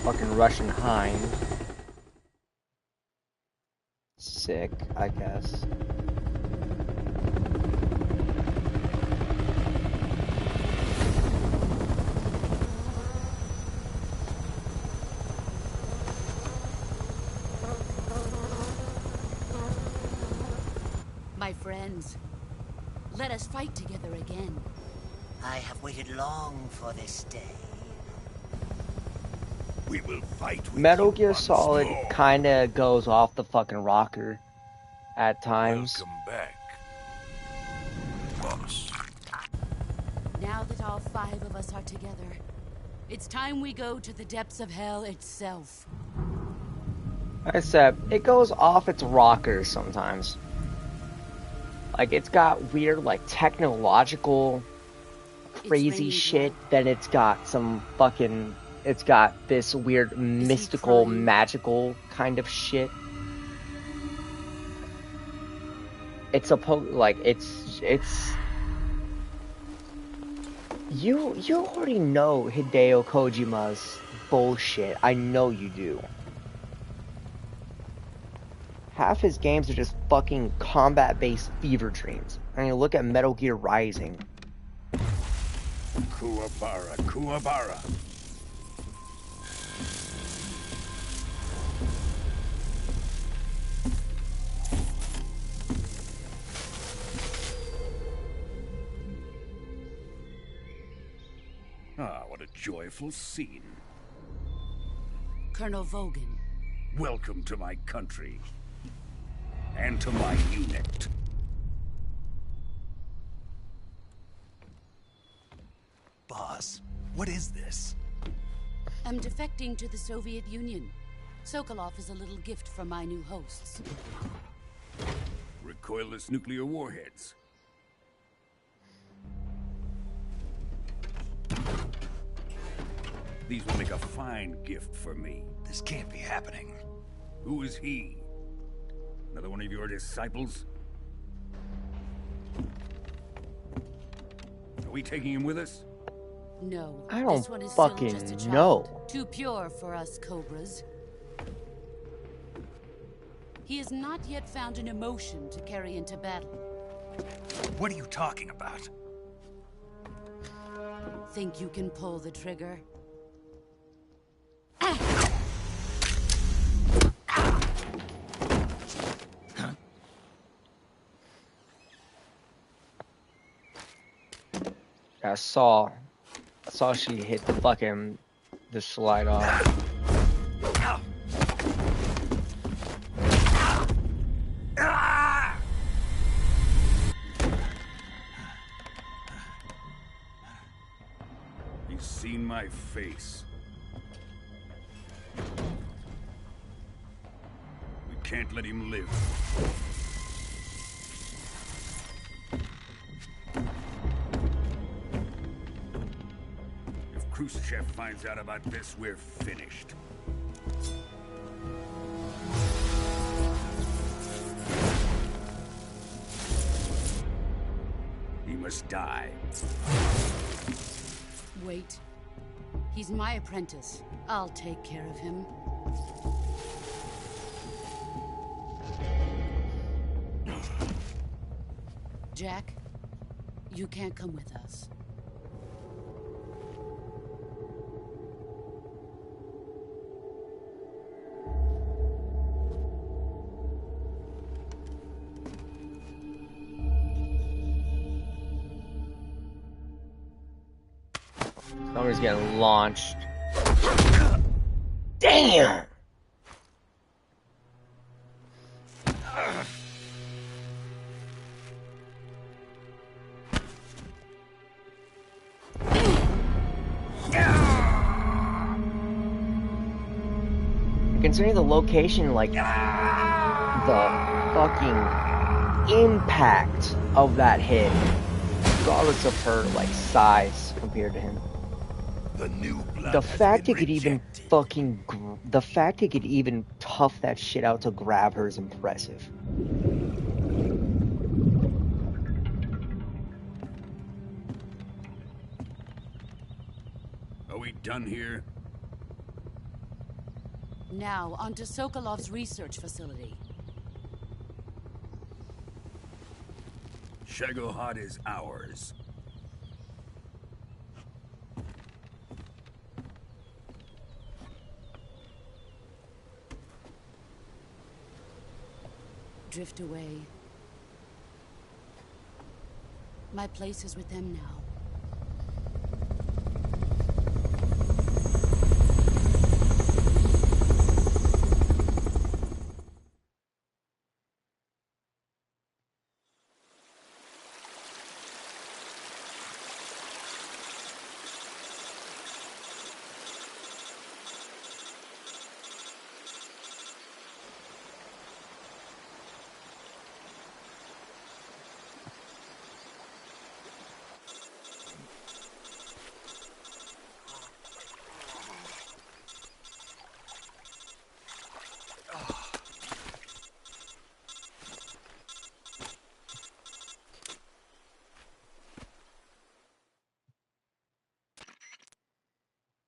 Fucking Russian hind. Sick, I guess. My friends, let us fight together again. I have waited long for this day. We will fight with Metal you Gear once Solid more. kinda goes off the fucking rocker at times. Welcome back, boss. Now that all 5 of us are together, it's time we go to the depths of hell itself. Like I said, it goes off its rocker sometimes. Like, it's got weird, like, technological, crazy shit, then it's got some fucking... It's got this weird, mystical, magical kind of shit. It's supposed... Like, it's... You already know Hideo Kojima's bullshit. I know you do. Half his games are just fucking combat-based fever dreams. I mean, look at Metal Gear Rising. Kuwabara, Kuwabara. Ah, what a joyful scene. Colonel Vogan. Welcome to my country. And to my unit. Boss, what is this? I'm defecting to the Soviet Union. Sokolov is a little gift from my new hosts. Recoilless nuclear warheads. These will make a fine gift for me. This can't be happening. Who is he? Another one of your disciples? Are we taking him with us? No, I don't this one is fucking still just a child. know. Too pure for us Cobras. He has not yet found an emotion to carry into battle. What are you talking about? Think you can pull the trigger? I saw she hit the slide off. He's seen my face. We can't let him live. If Khrushchev finds out about this, we're finished. He must die. Wait. He's my apprentice. I'll take care of him. Jack, you can't come with us. Somebody's getting launched. Damn! Considering the location, like, the fucking impact of that hit, regardless of her, like, size compared to him. The fact it could even the fact it could even tough that shit out to grab her is impressive. Are we done here? Now, onto Sokolov's research facility. Shagohod is ours. Drift away. My place is with them now.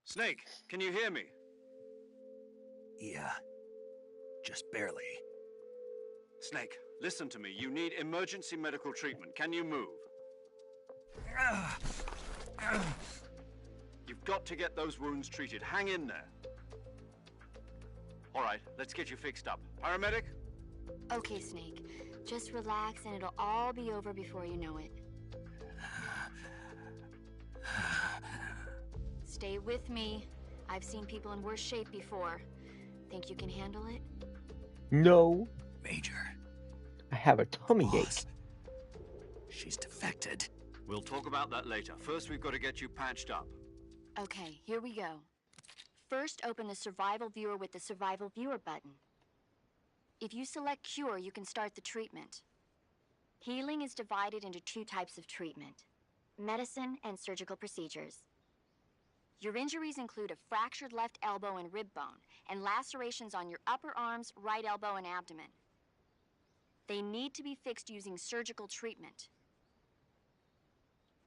Snake, can you hear me? Yeah. Just barely. Snake, listen to me. You need emergency medical treatment. Can you move? You've got to get those wounds treated. Hang in there. All right, let's get you fixed up. Paramedic? Okay, Snake. Just relax and it'll all be over before you know it. Stay with me. I've seen people in worse shape before. Think you can handle it? No. Major. I have a tummy ache. She's defected. We'll talk about that later. First, we've got to get you patched up. Okay, here we go. First, open the Survival Viewer with the Survival Viewer button. If you select Cure, you can start the treatment. Healing is divided into 2 types of treatment: medicine and surgical procedures. Your injuries include a fractured left elbow and rib bone, and lacerations on your upper arms, right elbow, and abdomen. They need to be fixed using surgical treatment.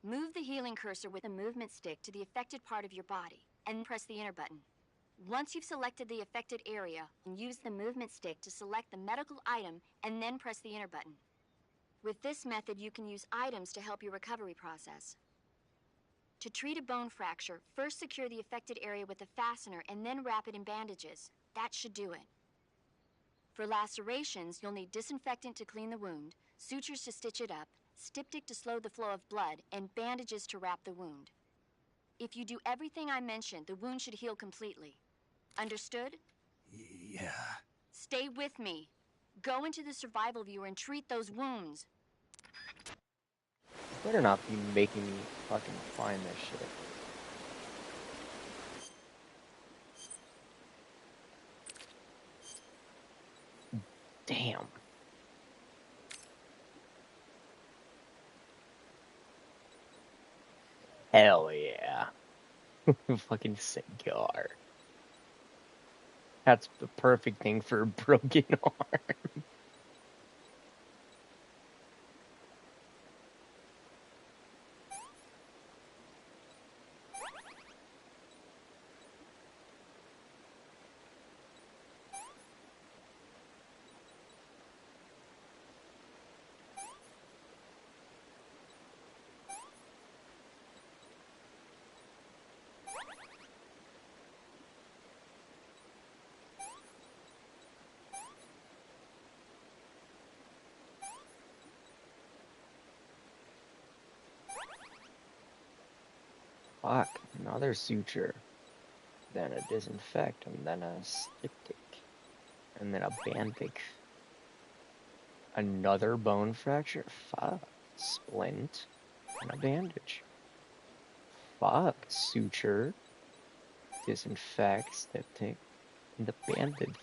Move the healing cursor with a movement stick to the affected part of your body, and press the enter button. Once you've selected the affected area, use the movement stick to select the medical item, and then press the enter button. With this method, you can use items to help your recovery process. To treat a bone fracture, first secure the affected area with a fastener and then wrap it in bandages. That should do it. For lacerations, you'll need disinfectant to clean the wound, sutures to stitch it up, styptic to slow the flow of blood, and bandages to wrap the wound. If you do everything I mentioned, the wound should heal completely. Understood? Yeah. Stay with me. Go into the Survival Viewer and treat those wounds. Better not be making me fucking find this shit. Damn. Hell yeah. Fucking cigar. That's the perfect thing for a broken arm. Fuck, another suture, then a disinfect, and then a styptic, and then a bandage. Another bone fracture? Fuck, splint, and a bandage. Fuck, suture, disinfect, styptic, and the bandage.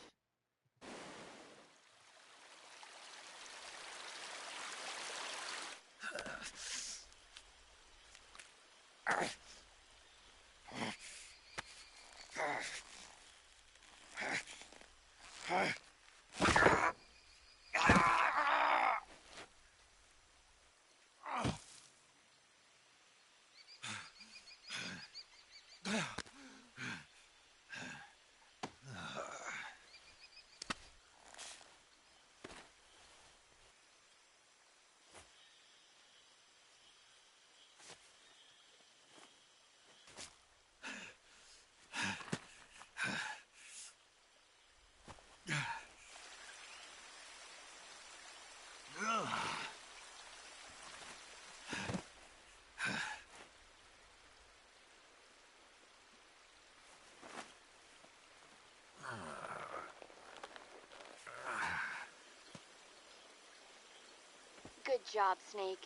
Good job, Snake.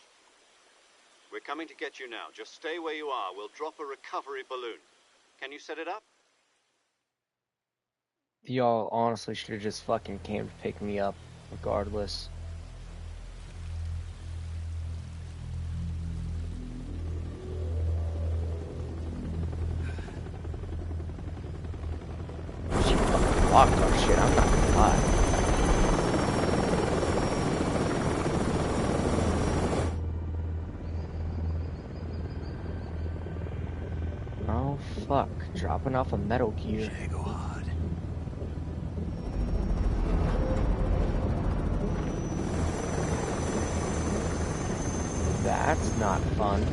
We're coming to get you now. Just stay where you are. We'll drop a recovery balloon. Can you set it up? Y'all honestly should have just fucking came to pick me up, regardless. She fucking blocked our shit, I'm not gonna lie. No. Oh fuck, dropping off a Metal Gear. Shagohod. That's not fun.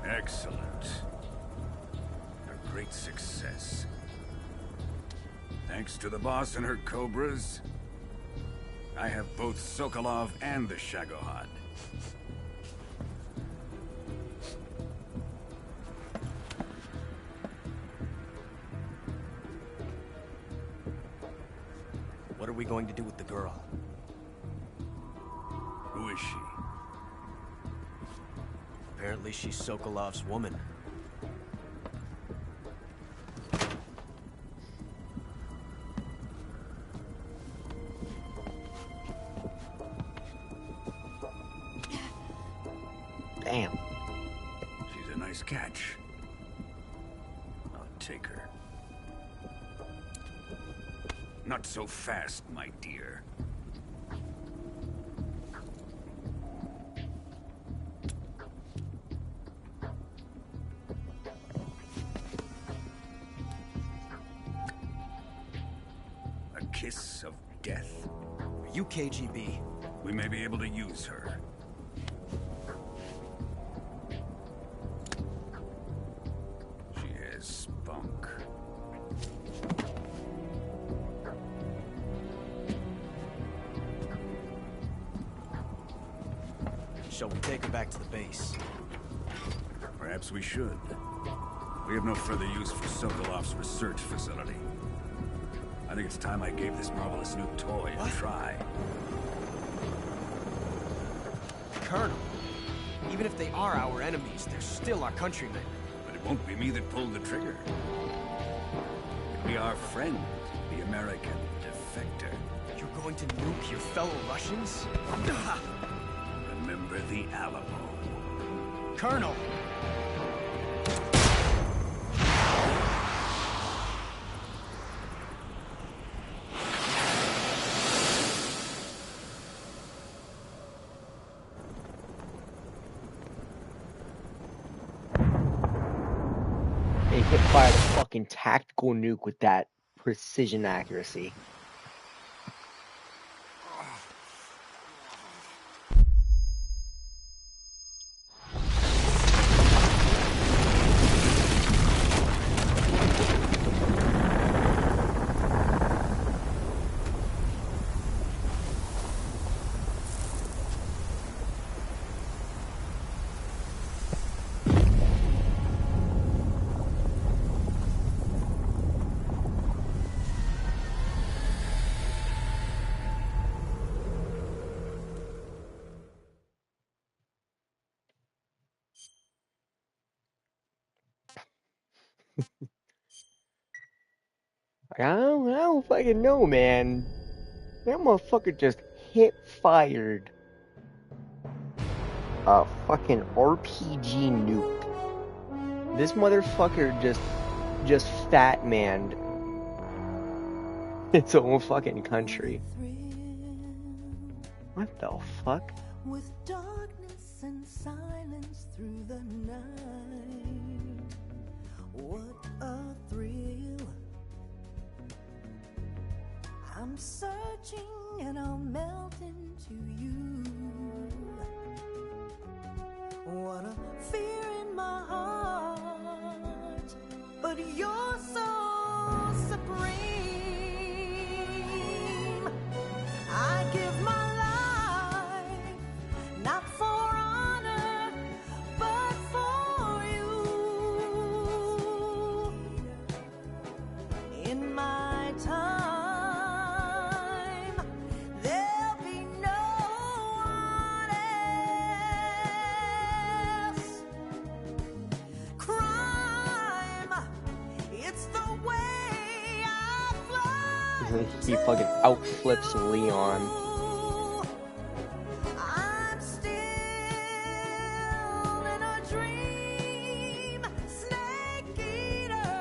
Excellent. A great success. Thanks to the boss and her cobras, I have both Sokolov and the Shagohod. What are we going to do with the girl? Who is she? Apparently she's Sokolov's woman. Damn. She's a nice catch. I'll take her. Not so fast, my dear. A kiss of death? Are you KGB? We may be able to use her. She has spunk. Shall we take her back to the base? Perhaps we should. We have no further use for Sokolov's research facility. I think it's time I gave this marvelous new toy a try. Colonel, even if they are our enemies, they're still our countrymen. But it won't be me that pulled the trigger. It'll be our friend, the American defector. You're going to nuke your fellow Russians? Remember the Alamo. Colonel! They hit fired a fucking tactical nuke with that precision accuracy. I don't fucking know, man. That motherfucker just hit fired a fucking RPG nuke. This motherfucker just fat manned its own fucking country. What the fuck? With darkness and silence through the night, What a thrill. I'm searching and I'll melt into you. What a fear in my heart, but you're so supreme. I give my life, not for honor, but for you. In my time, there'll be no one else. Crime, it's the way I fly. He fucking outflips Leon. I'm still in a dream, Snake Eater.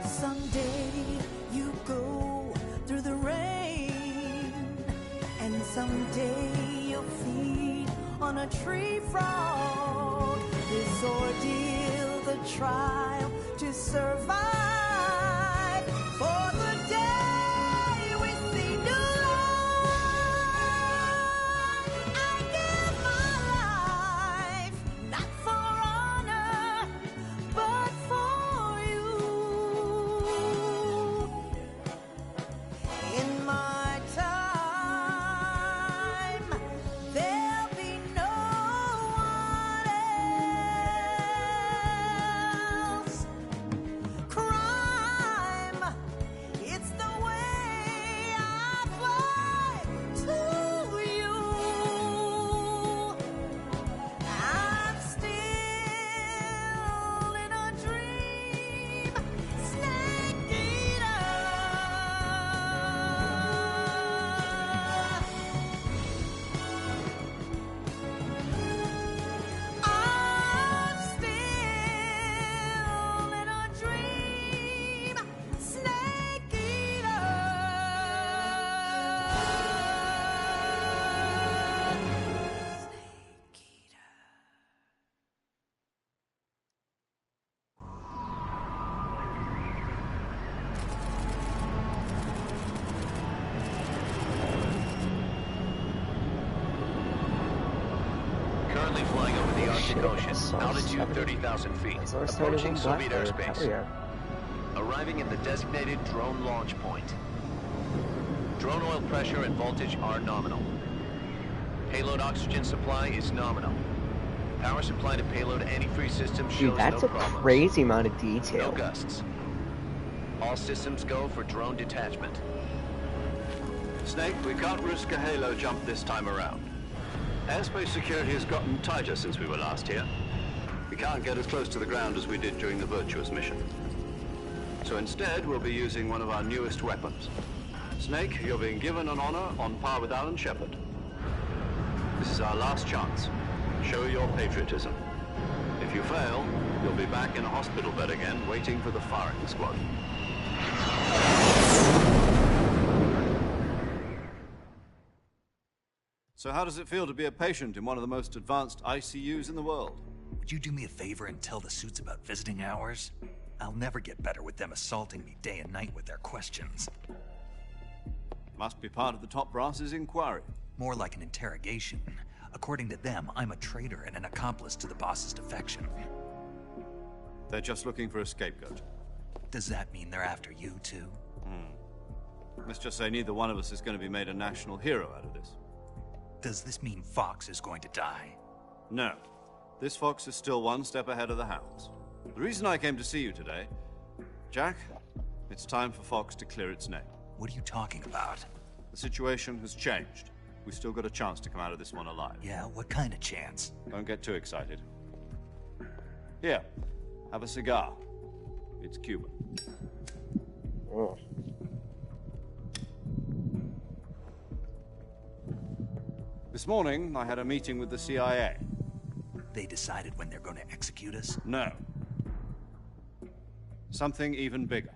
Someday you go through the rain, and someday you'll feed on a tree frog. This ordeal, the trial to survive. For the day we see new light, I give my life, not for honor, but for you. In my time, there'll be no one else. Crime, it's the way I fly to you. I'm still in a dream, Snake Eater. I'm still in a dream, Snake Eater. Currently flying over the Arctic Ocean, altitude 30,000 feet, approaching Soviet airspace. Arriving at the designated drone launch point. Drone oil pressure and voltage are nominal. Payload oxygen supply is nominal. Power supply to payload antifreeze system shows Dude, that's no a problems. crazy amount of No detail. gusts. All systems go for drone detachment. Snake, we can't risk a halo jump this time around. Airspace security has gotten tighter since we were last here. We can't get as close to the ground as we did during the Virtuous mission. So instead, we'll be using one of our newest weapons. Snake, you're being given an honor on par with Alan Shepard. This is our last chance. Show your patriotism. If you fail, you'll be back in a hospital bed again, waiting for the firing squad. So how does it feel to be a patient in one of the most advanced ICUs in the world? Would you do me a favor and tell the suits about visiting hours? I'll never get better with them assaulting me day and night with their questions. Must be part of the top brass's inquiry. More like an interrogation. According to them, I'm a traitor and an accomplice to the boss's defection. They're just looking for a scapegoat. Does that mean they're after you, too? Let's just say neither one of us is going to be made a national hero out of this. Does this mean Fox is going to die? No. This fox is still one step ahead of the hounds. The reason I came to see you today... Jack, it's time for Fox to clear its name. What are you talking about? The situation has changed. We've still got a chance to come out of this one alive. Yeah, what kind of chance? Don't get too excited. Here, have a cigar. It's Cuban. Oh. This morning, I had a meeting with the CIA. They decided when they're going to execute us? No. Something even bigger.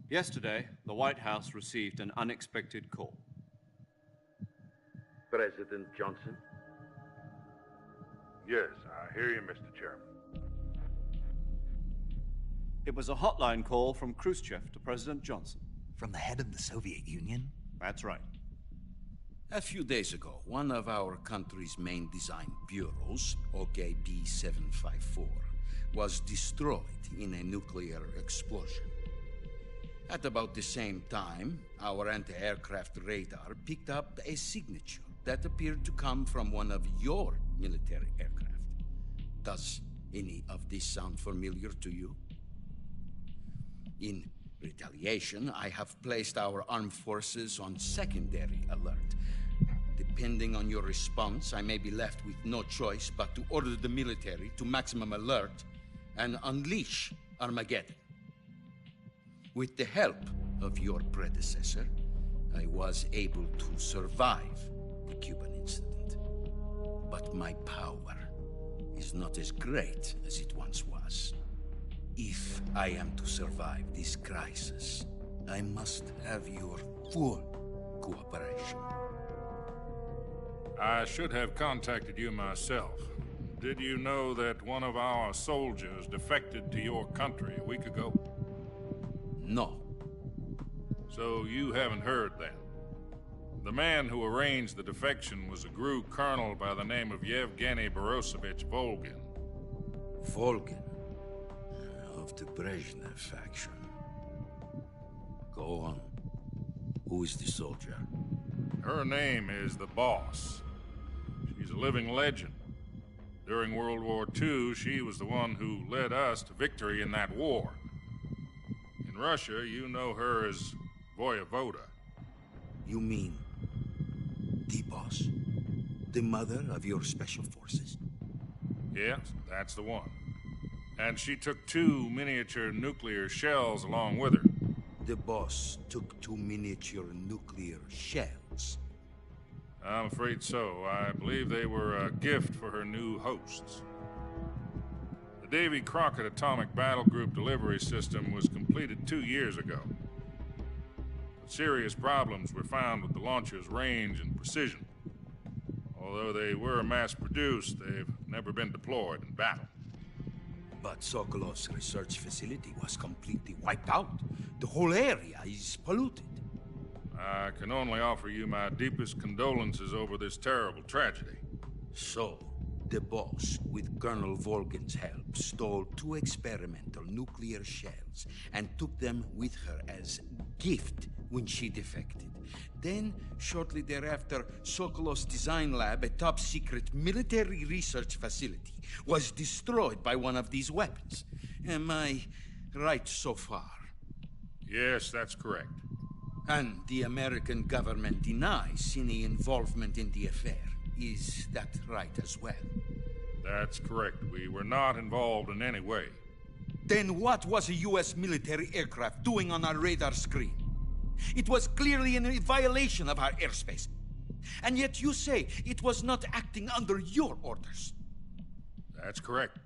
Yesterday, the White House received an unexpected call. President Johnson? Yes, I hear you, Mr. Chairman. It was a hotline call from Khrushchev to President Johnson. From the head of the Soviet Union? That's right. A few days ago, one of our country's main design bureaus, OKB 754, was destroyed in a nuclear explosion. At about the same time, our anti-aircraft radar picked up a signature that appeared to come from one of your military aircraft. Does any of this sound familiar to you? In retaliation, I have placed our armed forces on secondary alert. Depending on your response, I may be left with no choice but to order the military to maximum alert and unleash Armageddon. With the help of your predecessor, I was able to survive the Cuban incident. But my power is not as great as it once was. If I am to survive this crisis, I must have your full cooperation. I should have contacted you myself. Did you know that one of our soldiers defected to your country a week ago? No. So you haven't heard then? The man who arranged the defection was a GRU colonel by the name of Yevgeny Borosovich Volgin. Volgin? Of the Brezhnev faction. Go on. Who is the soldier? Her name is the Boss. She's a living legend. During World War II, she was the one who led us to victory in that war. In Russia, you know her as Voyevoda. You mean the Boss? The mother of your special forces? Yes, that's the one. And she took 2 miniature nuclear shells along with her. The Boss took 2 miniature nuclear shells? I'm afraid so. I believe they were a gift for her new hosts. The Davy Crockett Atomic Battle Group delivery system was completed 2 years ago. But serious problems were found with the launcher's range and precision. Although they were mass-produced, they've never been deployed in battle. But Sokolov's research facility was completely wiped out. The whole area is polluted. I can only offer you my deepest condolences over this terrible tragedy. So, the Boss, with Colonel Volgin's help, stole 2 experimental nuclear shells and took them with her as gift when she defected. Then, shortly thereafter, Sokolov's design lab, a top-secret military research facility, was destroyed by one of these weapons. Am I right so far? Yes, that's correct. And the American government denies any involvement in the affair. Is that right as well? That's correct. We were not involved in any way. Then what was a U.S. military aircraft doing on our radar screen? It was clearly in a violation of our airspace. And yet you say it was not acting under your orders. That's correct.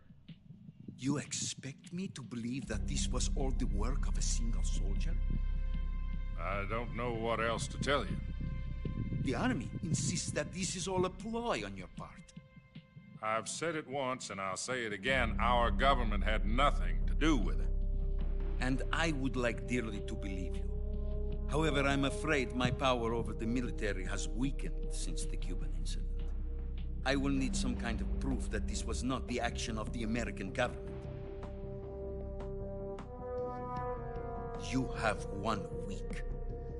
You expect me to believe that this was all the work of a single soldier? I don't know what else to tell you. The Army insists that this is all a ploy on your part. I've said it once, and I'll say it again. Our government had nothing to do with it. And I would like dearly to believe you. However, I'm afraid my power over the military has weakened since the Cuban incident. I will need some kind of proof that this was not the action of the American government. You have 1 week.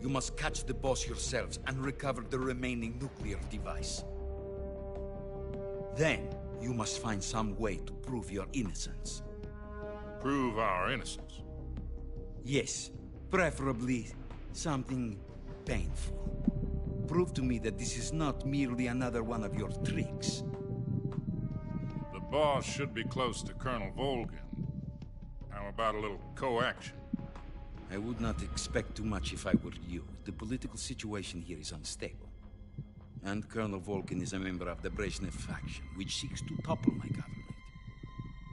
You must catch the Boss yourselves and recover the remaining nuclear device. Then, you must find some way to prove your innocence. Prove our innocence? Yes, preferably something painful. Prove to me that this is not merely another one of your tricks. The Boss should be close to Colonel Volgin. How about a little co-action? I would not expect too much if I were you. The political situation here is unstable. And Colonel Volgin is a member of the Brezhnev faction, which seeks to topple my government.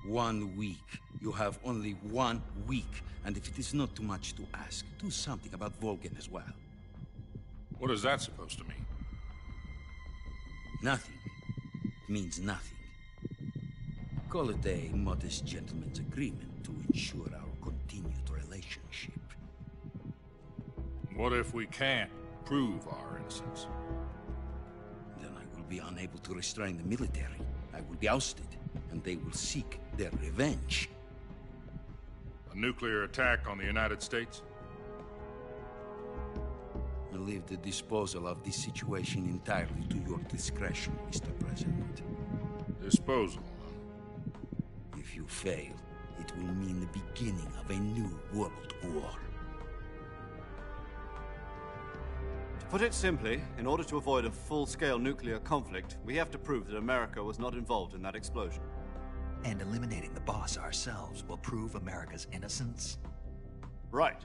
1 week. You have only 1 week. And if it is not too much to ask, do something about Volgin as well. What is that supposed to mean? Nothing. It means nothing. Call it a modest gentleman's agreement to ensure our continued relationship. What if we can't prove our innocence? Then I will be unable to restrain the military. I will be ousted, and they will seek their revenge. A nuclear attack on the United States? I leave the disposal of this situation entirely to your discretion, Mr. President. Disposal? If you fail, it will mean the beginning of a new world war. To put it simply, in order to avoid a full-scale nuclear conflict, we have to prove that America was not involved in that explosion. And eliminating the boss ourselves will prove America's innocence? Right.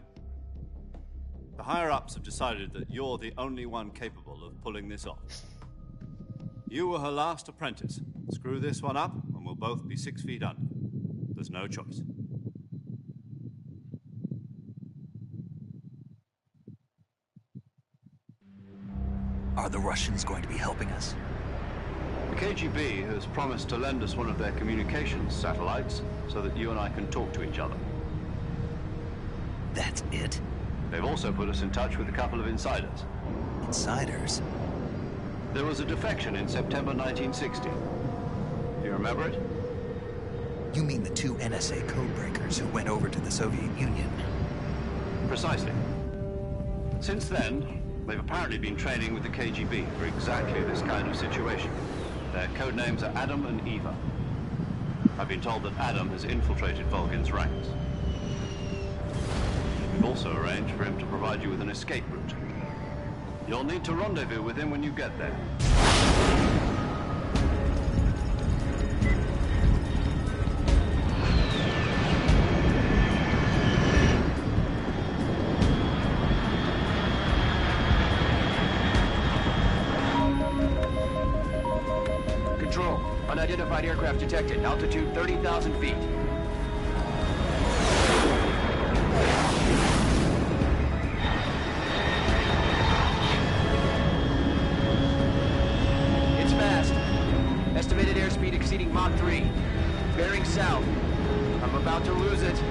The higher-ups have decided that you're the only one capable of pulling this off. You were her last apprentice. Screw this one up, and we'll both be 6 feet under. There's no choice. Are the Russians going to be helping us? The KGB has promised to lend us one of their communications satellites so that you and I can talk to each other. That's it? They've also put us in touch with a couple of insiders. Insiders? There was a defection in September 1960. Do you remember it? You mean the 2 NSA codebreakers who went over to the Soviet Union? Precisely. Since then, they've apparently been training with the KGB for exactly this kind of situation. Their code names are Adam and Eva. I've been told that Adam has infiltrated Volgin's ranks. We've also arranged for him to provide you with an escape route. You'll need to rendezvous with him when you get there. Control, unidentified aircraft detected. Altitude 30,000 feet. It's fast. Estimated airspeed exceeding Mach 3. Bearing south. I'm about to lose it.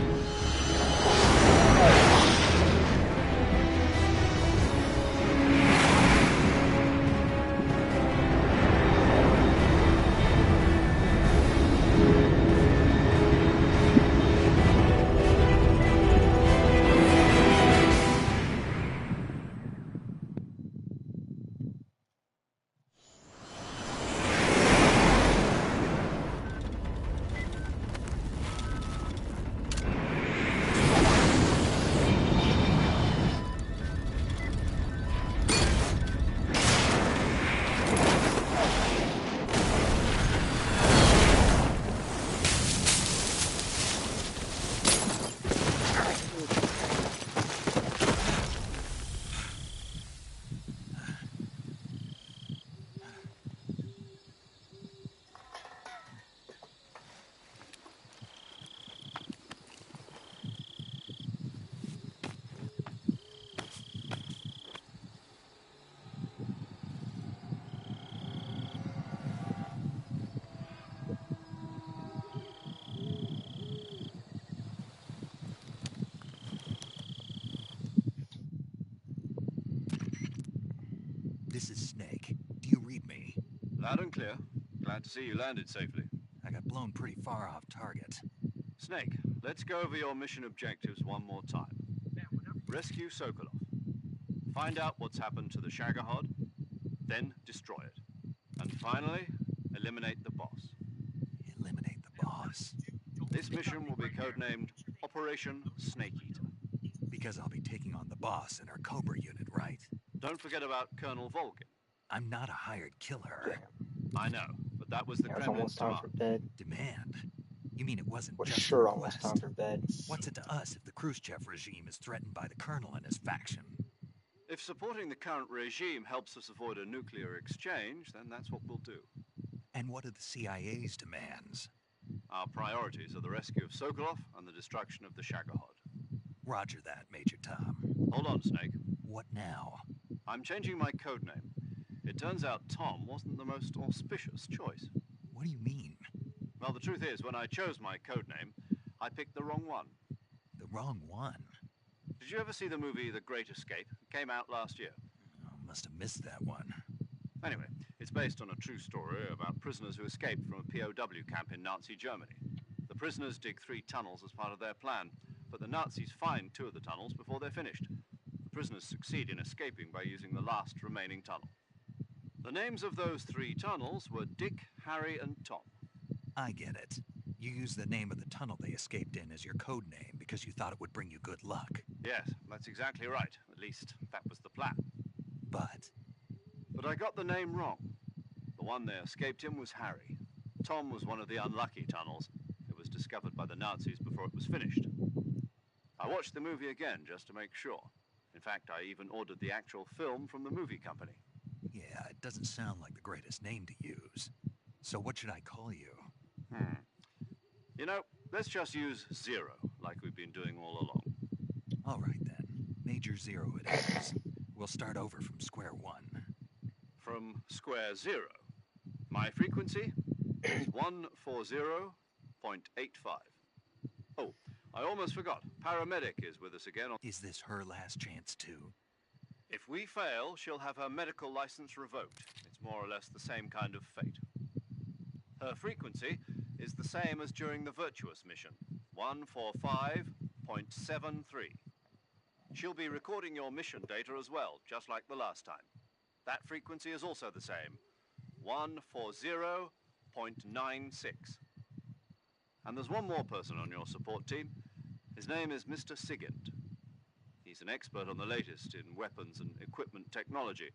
This is Snek. Do you read me? Loud and clear. Glad to see you landed safely. I got blown pretty far off target. Snake, let's go over your mission objectives one more time. Rescue Sokolov. Find out what's happened to the Shagohod, then destroy it. And finally, eliminate the boss. Eliminate the boss? This mission will be codenamed Operation Snake Eater. Because I'll be taking on the boss in our Cobra unit, right? Don't forget about Colonel Volgin. I'm not a hired killer. I know, but that was the Kremlin's It's almost time for bed. Demand? You mean it wasn't We're just sure a almost request? time for bed. What's it to us if the Khrushchev regime is threatened by the colonel and his faction? If supporting the current regime helps us avoid a nuclear exchange, then that's what we'll do. And what are the CIA's demands? Our priorities are the rescue of Sokolov and the destruction of the Shagohod. Roger that, Major Tom. Hold on, Snake. What now? I'm changing my codename. It turns out Tom wasn't the most auspicious choice. What do you mean? Well, the truth is, when I chose my codename, I picked the wrong one. The wrong one? Did you ever see the movie The Great Escape? It came out last year. Oh, must have missed that one. Anyway, it's based on a true story about prisoners who escaped from a POW camp in Nazi Germany. The prisoners dig 3 tunnels as part of their plan, but the Nazis find 2 of the tunnels before they're finished. The prisoners succeed in escaping by using the last remaining tunnel. The names of those 3 tunnels were Dick, Harry, and Tom. I get it. You used the name of the tunnel they escaped in as your code name because you thought it would bring you good luck. Yes, that's exactly right. At least, that was the plan. But I got the name wrong. The one they escaped in was Harry. Tom was one of the unlucky tunnels. It was discovered by the Nazis before it was finished. I watched the movie again just to make sure. In fact, I even ordered the actual film from the movie company. yeah, it doesn't sound like the greatest name to use. So what should I call you? You know, let's just use Zero, like we've been doing all along. All right, then. Major Zero it is. We'll start over from square one. From square 0. My frequency is 140.85. Oh, I almost forgot. Paramedic is with us again. Is this her last chance, too? If we fail, she'll have her medical license revoked. It's more or less the same kind of fate. Her frequency is the same as during the Virtuous mission, 145.73. She'll be recording your mission data as well, just like the last time. That frequency is also the same, 140.96. And there's one more person on your support team. His name is Mr. Sigint. He's an expert on the latest in weapons and equipment technology.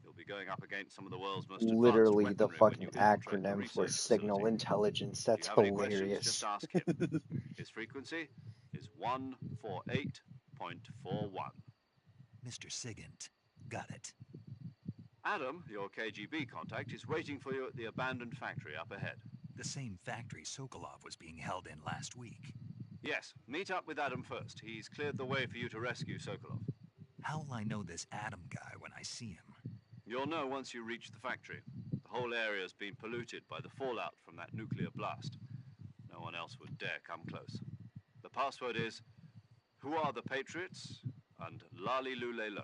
He'll be going up against some of the world's most advanced Literally the weaponry when fucking you infiltrate the acronym for research signal facility. intelligence. If That's you have any questions, hilarious. just ask him. His frequency is 148.41. Mr. Sigint. Got it. Adam, your KGB contact, is waiting for you at the abandoned factory up ahead. The same factory Sokolov was being held in last week. Yes, meet up with Adam first. He's cleared the way for you to rescue Sokolov. How'll I know this Adam guy when I see him? You'll know once you reach the factory. The whole area's been polluted by the fallout from that nuclear blast. No one else would dare come close. The password is, "Who are the Patriots?" and "Lali Lule Lo."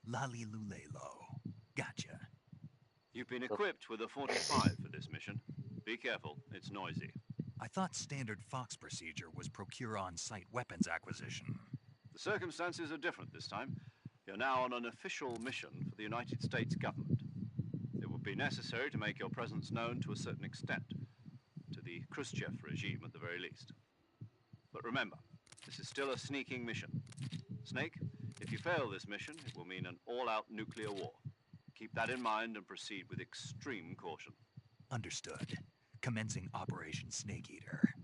Lali Lule Lo. Gotcha. You've been equipped with a 45 for this mission. Be careful, it's noisy. I thought standard Fox procedure was procure on-site weapons acquisition. The circumstances are different this time. You're now on an official mission for the United States government. It would be necessary to make your presence known to a certain extent, to the Khrushchev regime at the very least. But remember, this is still a sneaking mission. Snake, if you fail this mission, it will mean an all-out nuclear war. Keep that in mind and proceed with extreme caution. Understood. Commencing Operation Snake Eater.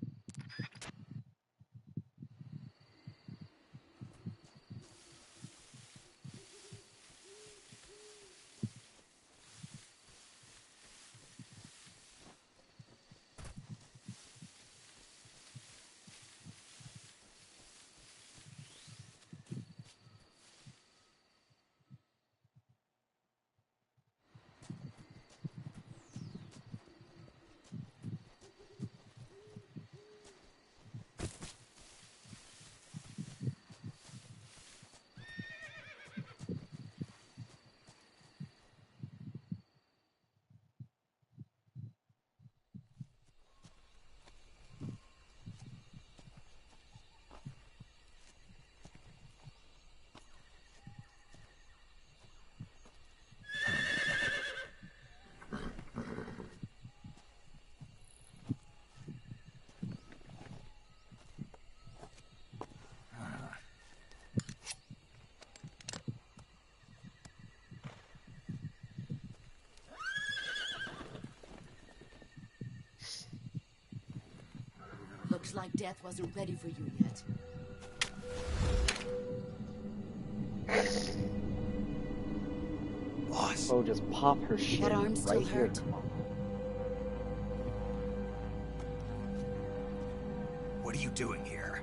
Looks like death wasn't ready for you yet. Boss. Oh, just pop her shit That arm still right here. hurt. Come on. What are you doing here?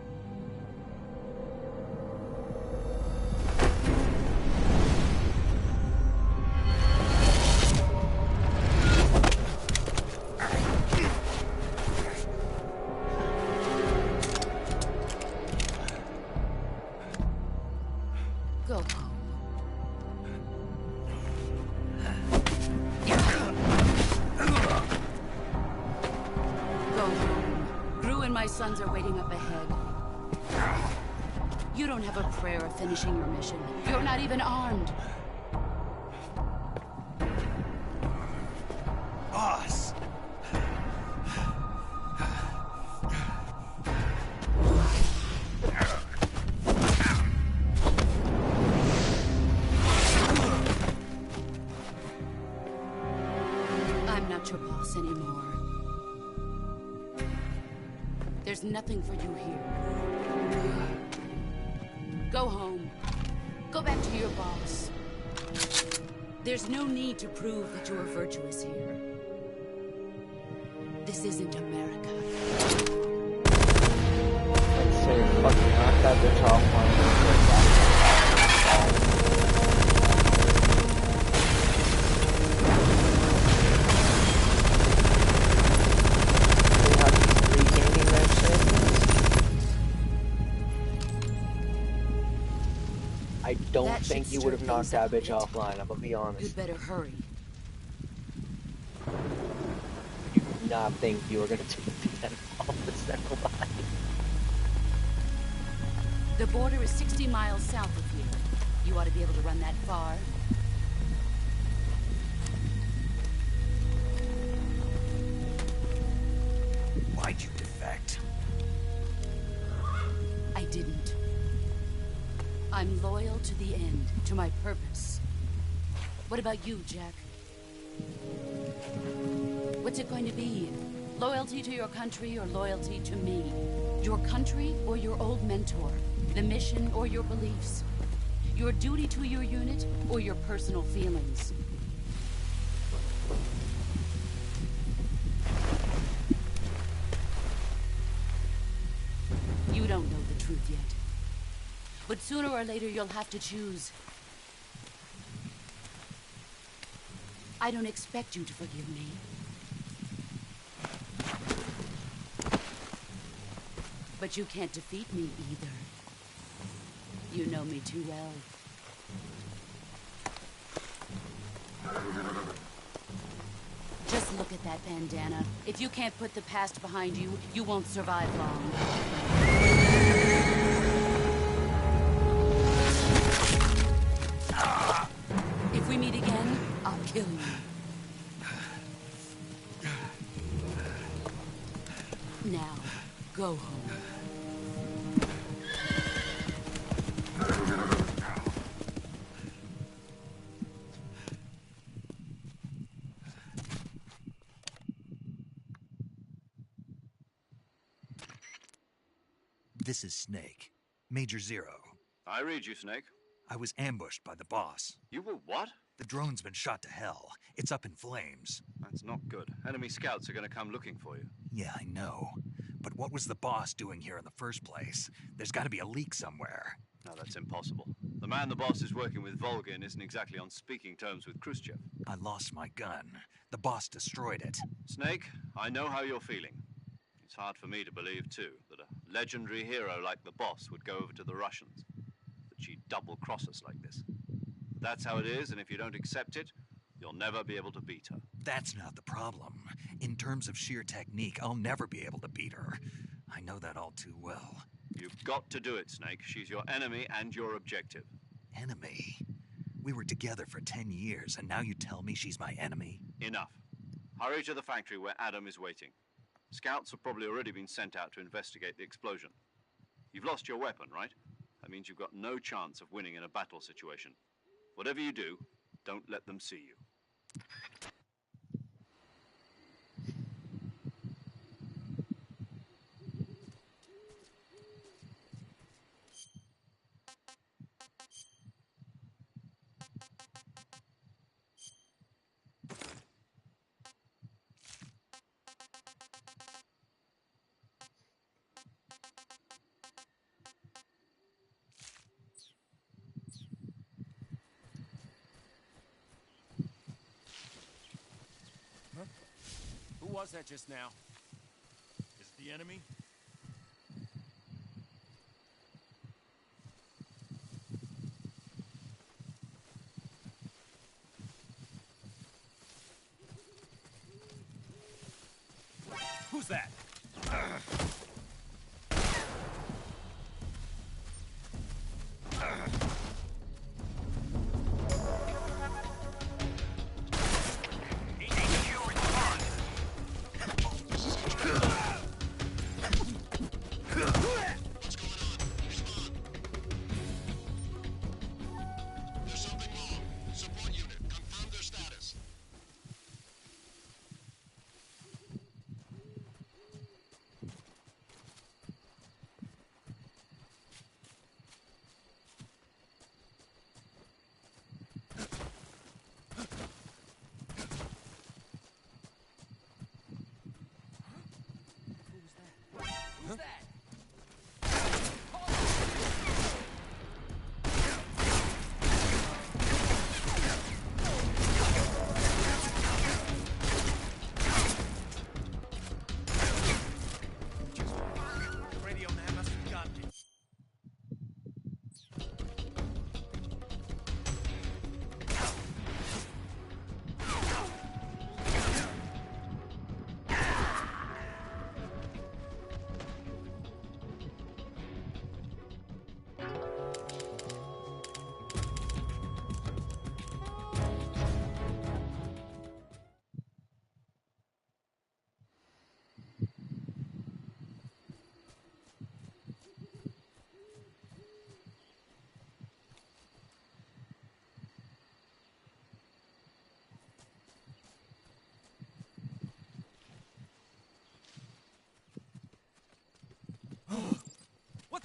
My sons are waiting up ahead. You don't have a prayer of finishing your mission. You're not even armed. Boss! I'm not your boss anymore. There's nothing for you here. Go home. Go back to your boss. There's no need to prove that you are virtuous here. This isn't America. Let's say fucking knock that bitch offline. I don't think you would have knocked that bitch offline, I'm gonna be honest. You'd better hurry. You do not think you were gonna take that off the central line. The border is 60 miles south of here. You ought to be able to run that far. Why'd you defect? I didn't. I'm loyal to the end, to my purpose. What about you, Jack? What's it going to be? Loyalty to your country or loyalty to me? Your country or your old mentor? The mission or your beliefs? Your duty to your unit or your personal feelings? You don't know the truth yet. But sooner or later, you'll have to choose. I don't expect you to forgive me. But you can't defeat me either. You know me too well. Just look at that bandana. If you can't put the past behind you, you won't survive long. If we meet again, I'll kill you. Now, go home. This is Snake. Major Zero. I read you, Snake. I was ambushed by the boss. You were what? The drone's been shot to hell. It's up in flames. That's not good. Enemy scouts are going to come looking for you. Yeah, I know. But what was the boss doing here in the first place? There's got to be a leak somewhere. No, that's impossible. The man the boss is working with, Volgin, isn't exactly on speaking terms with Khrushchev. I lost my gun. The boss destroyed it. Snake, I know how you're feeling. It's hard for me to believe, too, that a legendary hero like the boss would go over to the Russians. That she'd double-cross us like this. But that's how it is, and if you don't accept it, you'll never be able to beat her. That's not the problem. In terms of sheer technique, I'll never be able to beat her. I know that all too well. You've got to do it, Snake. She's your enemy and your objective. Enemy? We were together for 10 years, and now you tell me she's my enemy? Enough. Hurry to the factory where Adam is waiting. Scouts have probably already been sent out to investigate the explosion. You've lost your weapon, right? That means you've got no chance of winning in a battle situation. Whatever you do, don't let them see you. Who was that just now? Is it the enemy? Who's that?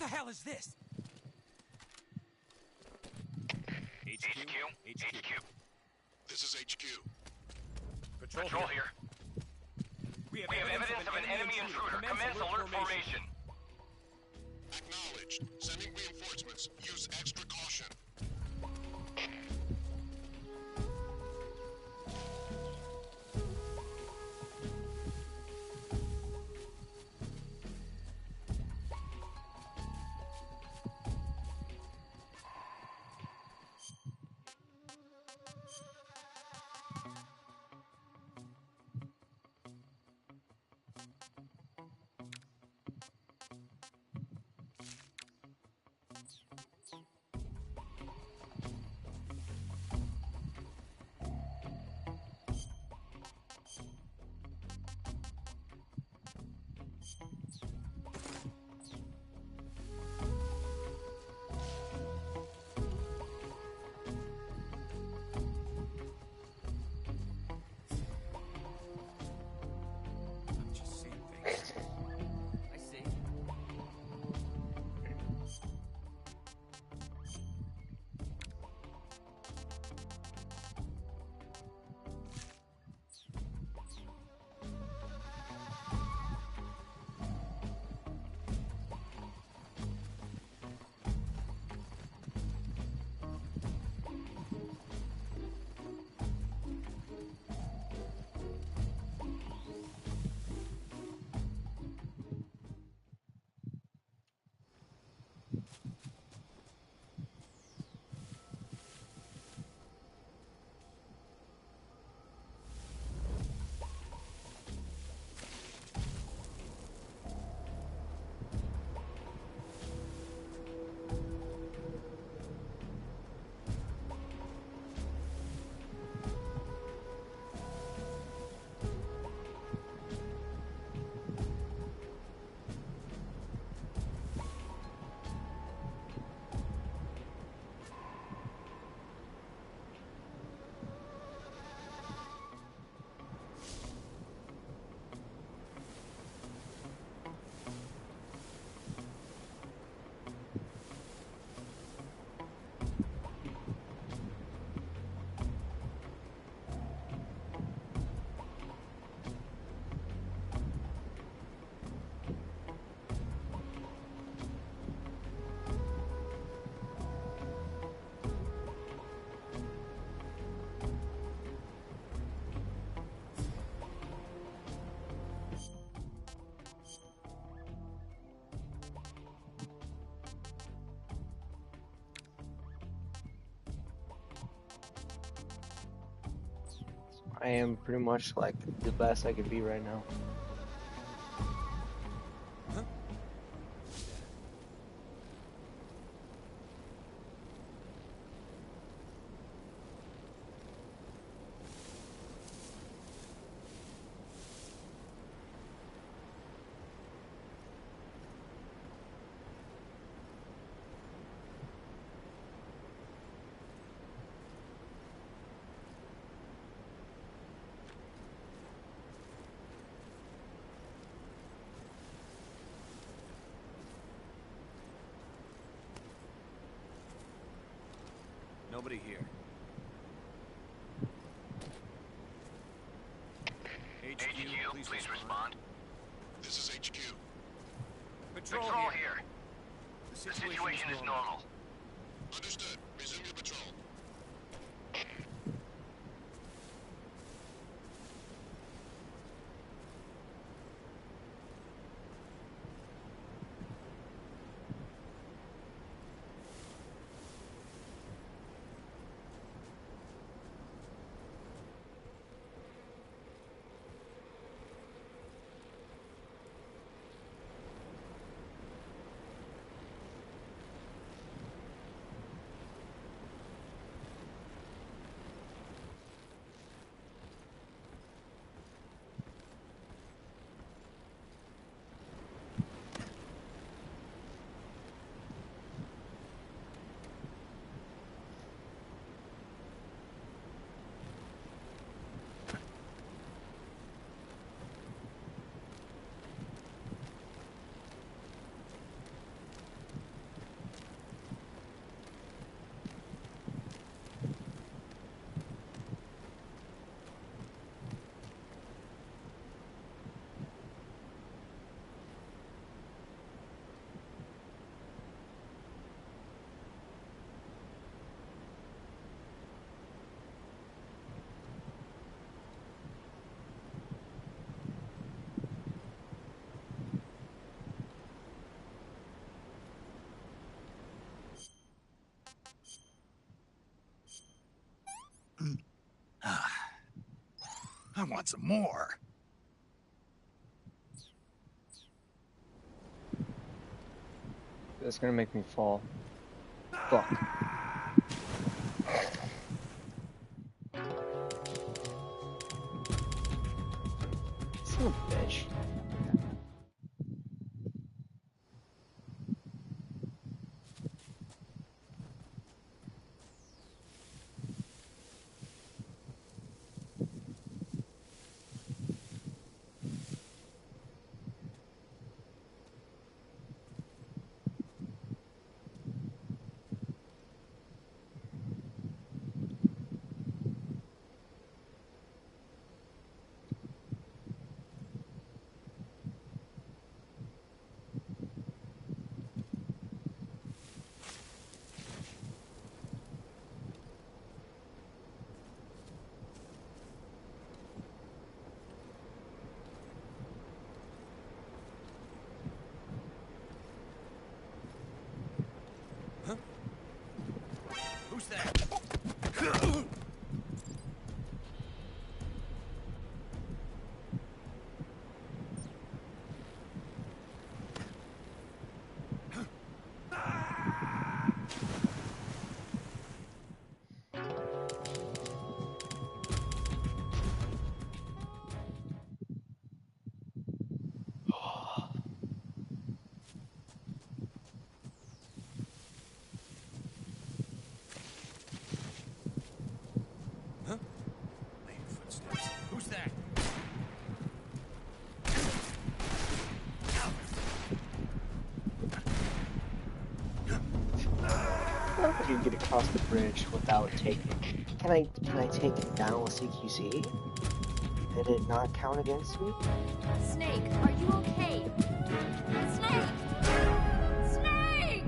hell is this? HQ. This is HQ. Patrol here. We have evidence of an enemy intruder. Commence alert formation. Acknowledged. Sending reinforcements. Use extra caution. I am pretty much like the best I could be right now. Nobody here. HQ, please respond. This is HQ. Patrol here. The situation is normal. Understood. Resume your patrol. I want some more. That's gonna make me fall. Fuck. Son of a bitch. Who's that? Who's that? I can get across the bridge without taking. Can I take it down with CQC? Did it not count against me? Snake, are you okay? Snake! Snake!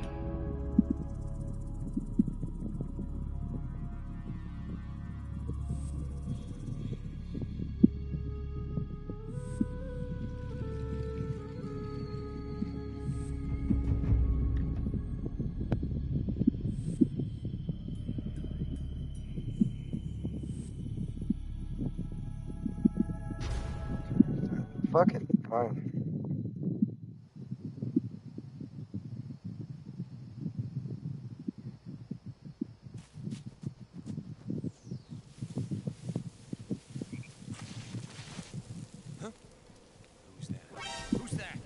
Fuck it, fine. Who's that?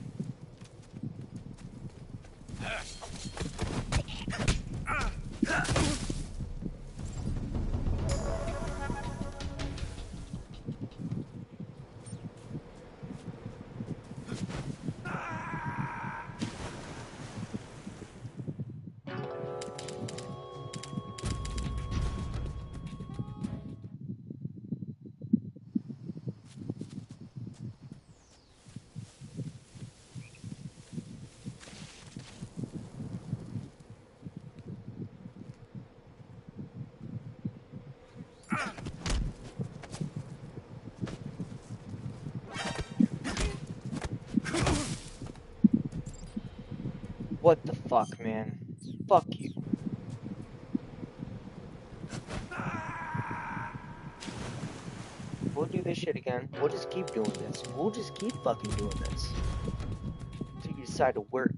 What the fuck, man? Fuck you. We'll do this shit again. We'll just keep doing this. We'll just keep fucking doing this. Until you decide to work.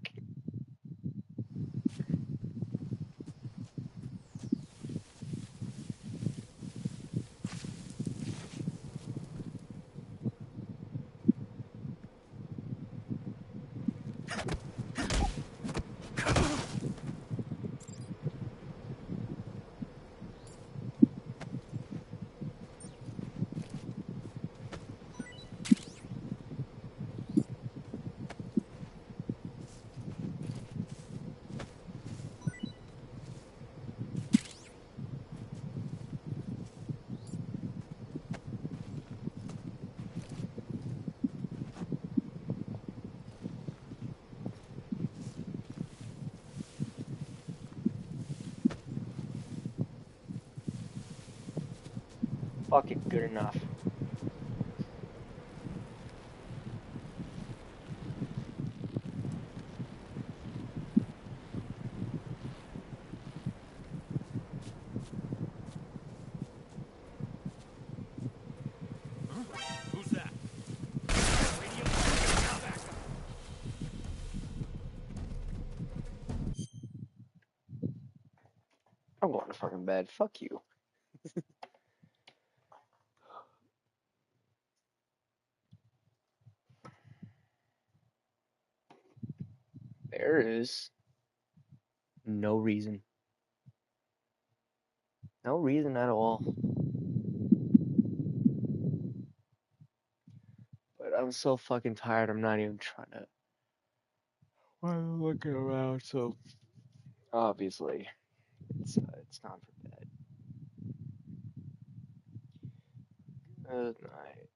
Fucking good enough. Who's that? I'm going to fucking bed. Fuck you. There is no reason. No reason at all. But I'm so fucking tired, I'm not even trying to. I'm looking around, so obviously it's time for bed. Good night.